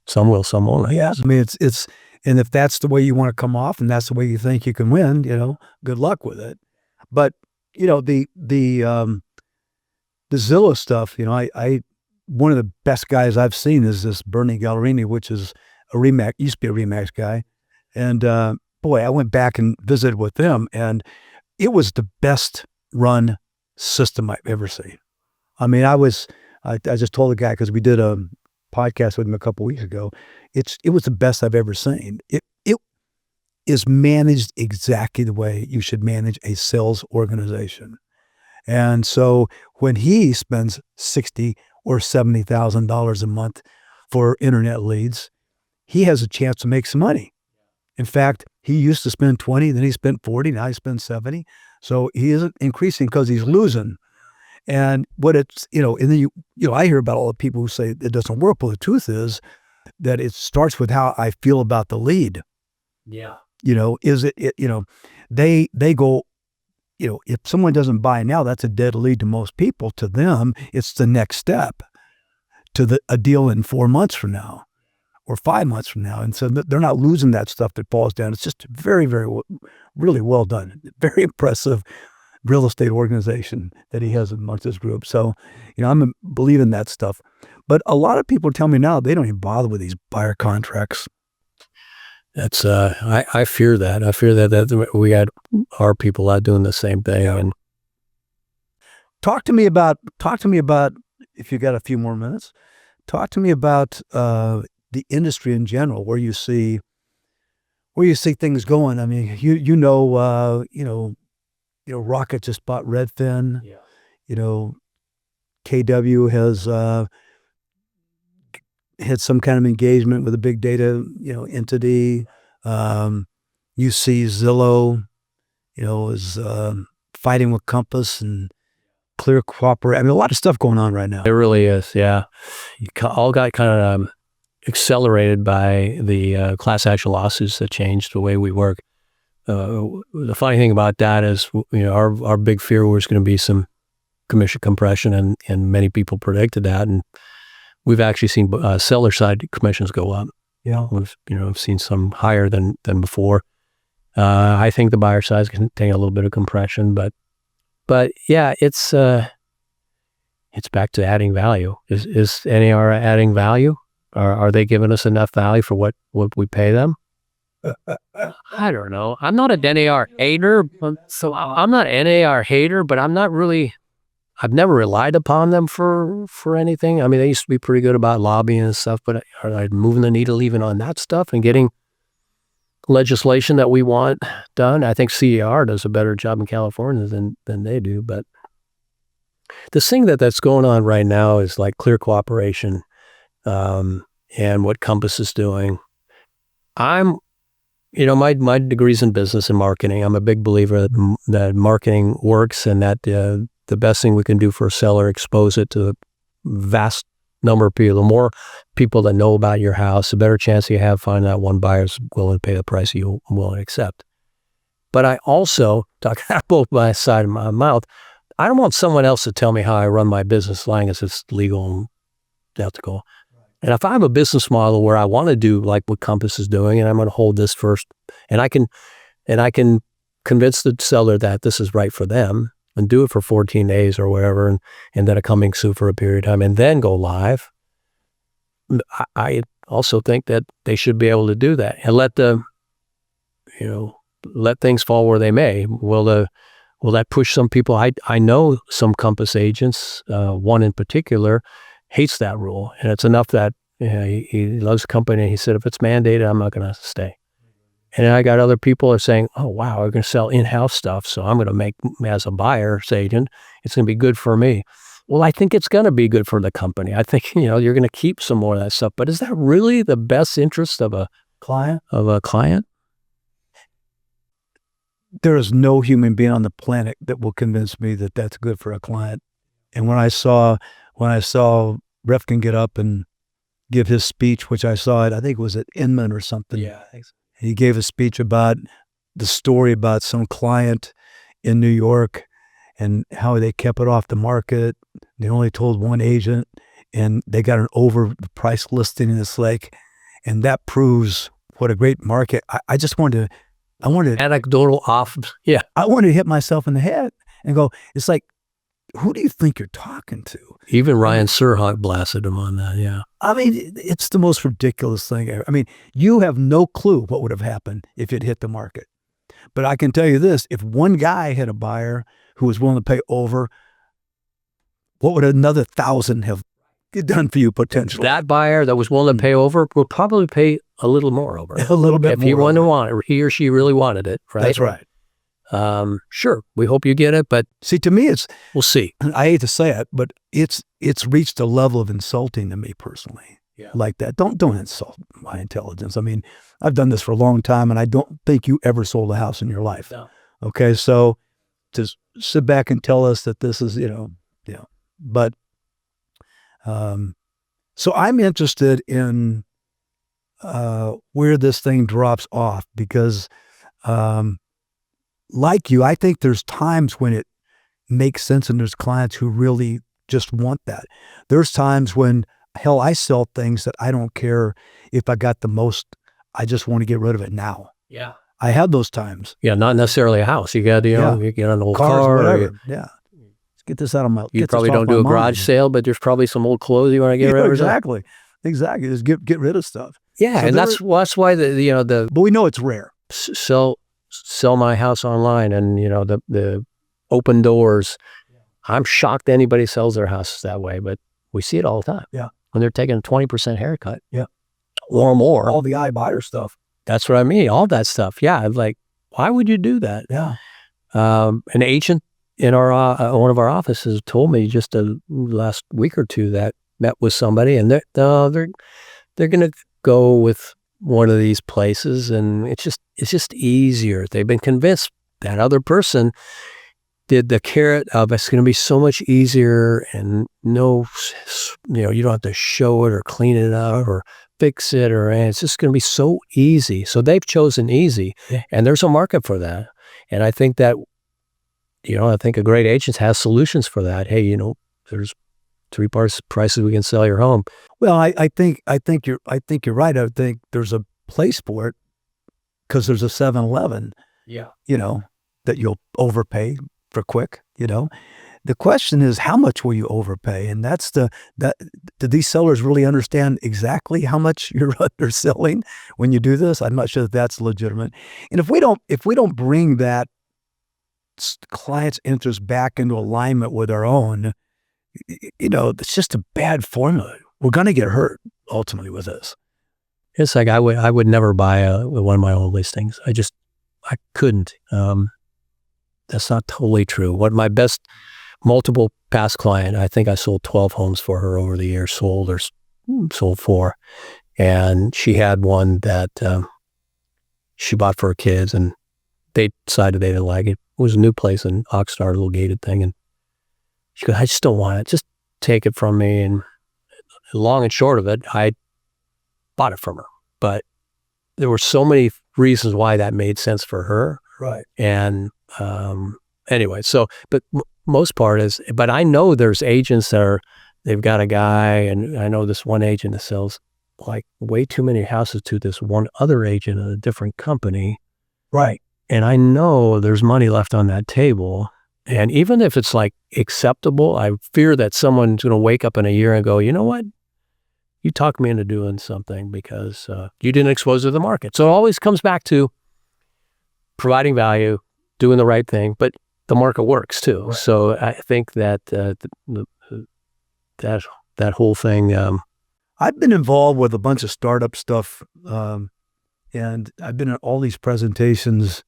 some will, some won't. Yes. I mean, it's, and if that's the way you want to come off and that's the way you think you can win, good luck with it. But, the Zillow stuff, one of the best guys I've seen is this Bernie Gallerini, which is used to be a RE/MAX guy. And, boy, I went back and visited with them, and it was the best run system I've ever seen. I mean, I just told the guy, because we did a podcast with him a couple weeks ago, it was the best I've ever seen. It is managed exactly the way you should manage a sales organization. And so when he spends $60,000 or $70,000 a month for internet leads, he has a chance to make some money. In fact, he used to spend 20, then he spent 40, now he spends 70. So he isn't increasing because he's losing. And what it's, and then I hear about all the people who say it doesn't work. Well, the truth is that it starts with how I feel about the lead. Yeah. Is it they go, if someone doesn't buy now, that's a dead lead to most people. To them, it's the next step to a deal in 4 months from now or 5 months from now. And so they're not losing that stuff that falls down. It's just very, very, really well done. Very impressive real estate organization that he has amongst his group. So, I'm believing that stuff. But a lot of people tell me now they don't even bother with these buyer contracts. That's I fear that. I fear that we got our people out doing the same thing. Yeah. And talk to me about, if you got a few more minutes, talk to me about the industry in general, where you see things going. I mean, Rocket just bought Redfin. Yeah. KW has had some kind of engagement with a big data, entity. You see Zillow, is fighting with Compass and Clear Cooperate. I mean, a lot of stuff going on right now. It really is, yeah. You all got kind of accelerated by the class action lawsuits that changed the way we work. The funny thing about that is, our big fear was going to be some commission compression, and many people predicted that, and we've actually seen seller side commissions go up. Yeah, we've seen some higher than before. I think the buyer side can take a little bit of compression, but yeah, it's back to adding value. Is NAR adding value? Are they giving us enough value for what we pay them? I don't know. I'm not a NAR hater, so I'm not an NAR hater, but I've never relied upon them for anything. I mean, they used to be pretty good about lobbying and stuff, but are they moving the needle even on that stuff and getting legislation that we want done? I think CER does a better job in California than they do. But the thing that's going on right now is like Clear Cooperation, and what Compass is doing. My degree's in business and marketing. I'm a big believer that marketing works, and that the best thing we can do for a seller, expose it to a vast number of people. The more people that know about your house, the better chance you have finding that one buyer's willing to pay the price you will accept. But I also, talking out both my side of my mouth, I don't want someone else to tell me how I run my business as long as it's legal and ethical. And if I have a business model where I want to do like what Compass is doing, and I'm going to hold this first, and I can convince the seller that this is right for them, and do it for 14 days or whatever, and then a coming soon for a period of time, and then go live. I also think that they should be able to do that and let things fall where they may. Will that push some people? I know some Compass agents, one in particular, hates that rule, and it's enough that he loves the company. He said, if it's mandated, I'm not going to stay. And then I got other people are saying, oh, wow, we're going to sell in-house stuff, so I'm going to make, as a buyer's agent, it's going to be good for me. Well, I think it's going to be good for the company. I think, you're going to keep some more of that stuff. But is that really the best interest of a client? There is no human being on the planet that will convince me that that's good for a client. And when I saw Refkin get up and give his speech, which I saw it, I think it was at Inman or something. Yeah, I think so. He gave a speech about the story about some client in New York and how they kept it off the market. They only told one agent, and they got an overpriced listing in this lake, and that proves what a great market. I wanted anecdotal off. Yeah, I wanted to hit myself in the head and go, it's like, who do you think you're talking to? Even Ryan Serhant blasted him on that. Yeah. I mean, it's the most ridiculous thing ever. I mean, you have no clue what would have happened if it hit the market. But I can tell you this, if one guy had a buyer who was willing to pay over, what would another 1,000 have done for you potentially? That buyer that was willing to pay over will probably pay a little more over. A little bit more. If he or she really wanted it, right? That's right. Sure, we hope you get it, but see, to me, we'll see. I hate to say it, but it's reached a level of insulting to me personally. Yeah. Like that. Don't insult my intelligence. I mean, I've done this for a long time, and I don't think you ever sold a house in your life. No. Okay, so to sit back and tell us that this is, but so I'm interested in where this thing drops off because. Like you, I think there's times when it makes sense, and there's clients who really just want that. There's times when, hell, I sell things that I don't care if I got the most, I just want to get rid of it now. Yeah. I have those times. Yeah, not necessarily a house. You got, you get an old cars, car. Whatever. Yeah. Let's get this out of my, you probably don't do a garage sale, but there's probably some old clothes you want to get rid of. Exactly. Just get rid of stuff. Yeah, so and that's why the but we know it's rare. Sell my house online, and the open doors. I'm shocked anybody sells their houses that way, but we see it all the time. Yeah, when they're taking a 20% haircut. Yeah, or more. All the iBuyer stuff. That's what I mean. All that stuff. Yeah, like, why would you do that? Yeah. An agent in our one of our offices told me just the last week or two that met with somebody, and they're going to go with one of these places, and it's just easier. They've been convinced that other person did the carrot of it's going to be so much easier, and you don't have to show it or clean it up or fix it, or it's just going to be so easy. So they've chosen easy, and there's a market for that. And I think that, I think a great agent has solutions for that. Hey, there's 3 prices we can sell your home. Well, I think you're right. I think there's a place for it because there's a 7-Eleven. Yeah. That you'll overpay for quick. The question is, how much will you overpay? And that's do these sellers really understand exactly how much you're underselling when you do this? I'm not sure that that's legitimate. And if we don't bring that client's interest back into alignment with our own, it's just a bad formula. We're going to get hurt ultimately with this. It's like I would never buy one of my own listings. I couldn't. That's not totally true. What my best multiple past client, I think I sold 12 homes for her over the years, sold 4. And she had one that she bought for her kids, and they decided they didn't like it. It was a new place in Oxnard, a little gated thing. And she goes, I just don't want it. Just take it from me. And long and short of it, I bought it from her. But there were so many reasons why that made sense for her. Right. And anyway, but most part is, but I know there's agents that they've got a guy, and I know this one agent that sells like way too many houses to this one other agent at a different company. Right. And I know there's money left on that table, And even if it's like acceptable, I fear that someone's going to wake up in a year and go, you know what? You talked me into doing something because you didn't expose it to the market. So it always comes back to providing value, doing the right thing, but the market works too. Right. So I think that that whole thing. I've been involved with a bunch of startup stuff, and I've been at all these presentations.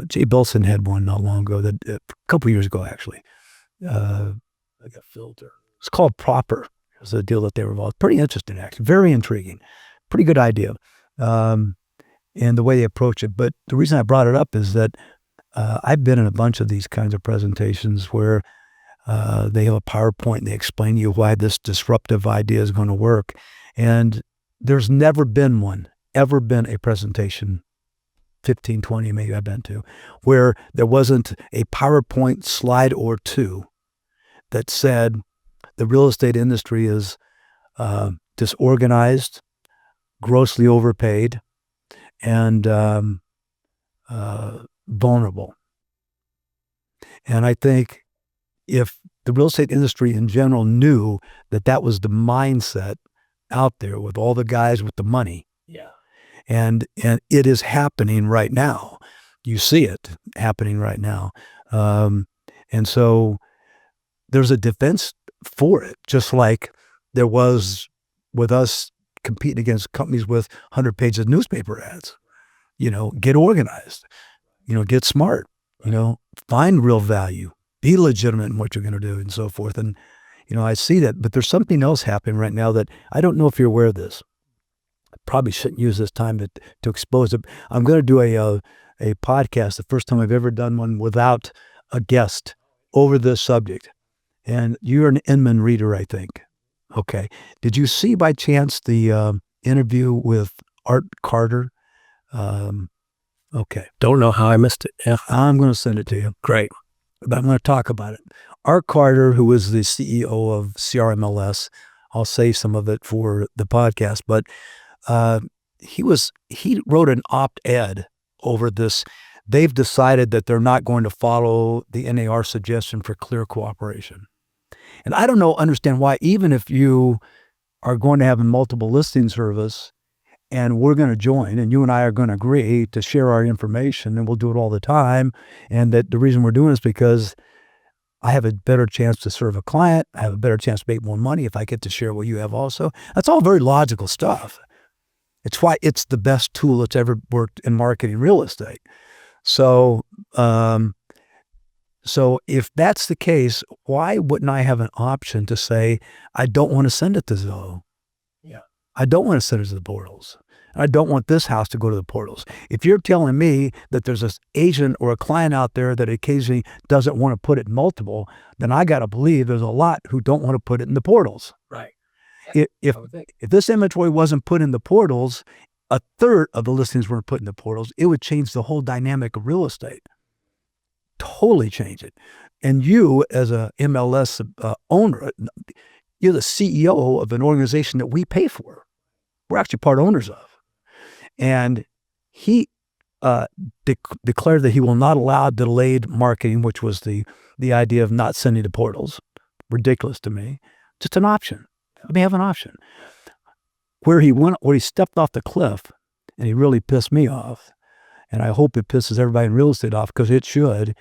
Jay Bilson had one not long ago, a couple years ago actually. Like a filter. It's called Proper. It was a deal that they were involved. Pretty interesting, actually. Very intriguing. Pretty good idea, and the way they approach it. But the reason I brought it up is that I've been in a bunch of these kinds of presentations where they have a PowerPoint and they explain to you why this disruptive idea is going to work. And there's never been a presentation, 15, 20 maybe I've been to, where there wasn't a PowerPoint slide or two that said the real estate industry is disorganized, grossly overpaid, and vulnerable. And I think if the real estate industry in general knew that that was the mindset out there with all the guys with the money, and it is happening right now. You see it happening right now. And so there's a defense for it, just like there was with us competing against companies with 100 pages of newspaper ads. Get organized, get smart, find real value, be legitimate in what you're going to do and so forth. And, I see that, but there's something else happening right now that I don't know if you're aware of this. I probably shouldn't use this time to expose it. I'm going to do a podcast, the first time I've ever done one without a guest over this subject. And you're an Inman reader, I think. Okay. Did you see by chance the interview with Art Carter? Okay. Don't know how I missed it. Yeah. I'm going to send it to you. Great. But I'm going to talk about it. Art Carter, who was the CEO of CRMLS, I'll save some of it for the podcast, but he wrote an op-ed over this. They've decided that they're not going to follow the NAR suggestion for clear cooperation. And I don't understand why, even if you are going to have a multiple listing service and we're going to join and you and I are going to agree to share our information and we'll do it all the time. And that the reason we're doing it is because I have a better chance to serve a client. I have a better chance to make more money if I get to share what you have also. That's all very logical stuff. It's why it's the best tool that's ever worked in marketing real estate. So, so if that's the case, why wouldn't I have an option to say, I don't want to send it to Zillow. Yeah. I don't want to send it to the portals. I don't want this house to go to the portals. If you're telling me that there's an agent or a client out there that occasionally doesn't want to put it in multiple, then I got to believe there's a lot who don't want to put it in the portals. Right. If this inventory wasn't put in the portals, a third of the listings weren't put in the portals, it would change the whole dynamic of real estate. Totally change it. And you, as a MLS owner, you're the CEO of an organization that we pay for. We're actually part owners of. And he declared that he will not allow delayed marketing, which was the idea of not sending to portals. Ridiculous to me. Just an option. Let me have an option. Where he stepped off the cliff, and he really pissed me off, and I hope it pisses everybody in real estate off because it should.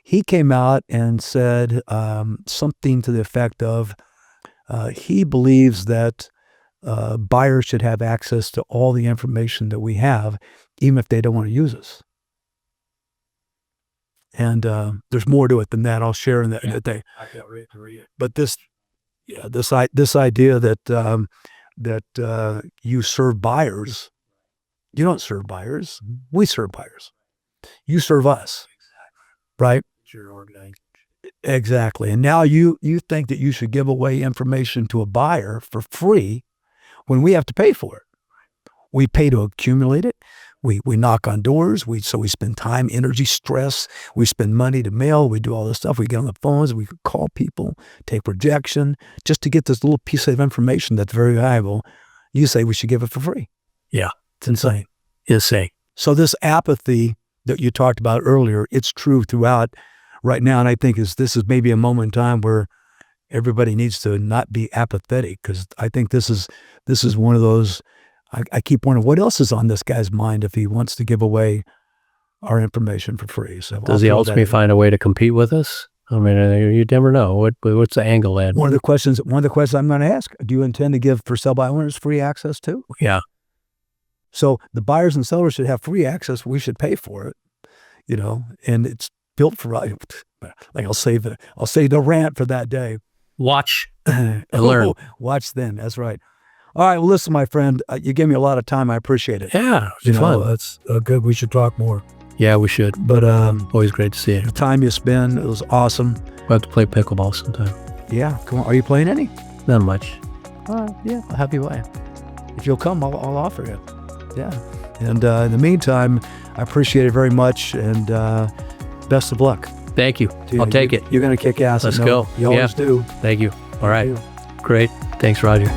He came out and said something to the effect of he believes that buyers should have access to all the information that we have, even if they don't want to use us. And there's more to it than that. I'll share in that day. I can't read it. But this idea that you serve buyers, you don't serve buyers. We serve buyers. You serve us, right? It's your organization. Exactly. And now you think that you should give away information to a buyer for free when we have to pay for it. We pay to accumulate it. We knock on doors. We spend time, energy, stress. We spend money to mail. We do all this stuff. We get on the phones. We call people, take rejection, just to get this little piece of information that's very valuable. You say we should give it for free. Yeah. It's insane. Insane. So this apathy that you talked about earlier, it's true throughout right now, and I think this is maybe a moment in time where everybody needs to not be apathetic, because I think this is one of those. I keep wondering what else is on this guy's mind if he wants to give away our information for free. So does he ultimately find a way to compete with us? I mean, you never know. What's the angle at? One of the questions I'm going to ask: do you intend to give for sale by owners free access too? Yeah. So the buyers and sellers should have free access. We should pay for it, and it's built for. Like I'll save the rant for that day. Watch and learn. Watch then. That's right. All right. Well, listen, my friend, you gave me a lot of time. I appreciate it. Yeah, it's fun. That's good. We should talk more. Yeah, we should. But always great to see you. The time you spend, it was awesome. We'll have to play pickleball sometime. Yeah, come on. Are you playing any? Not much. Yeah, I'll have you way. If you'll come, I'll offer you. Yeah. And in the meantime, I appreciate it very much, and best of luck. Thank you. I'll take it. You're going to kick ass. Let's go. You always do. Thank you. All right. Great. Thanks, Roger.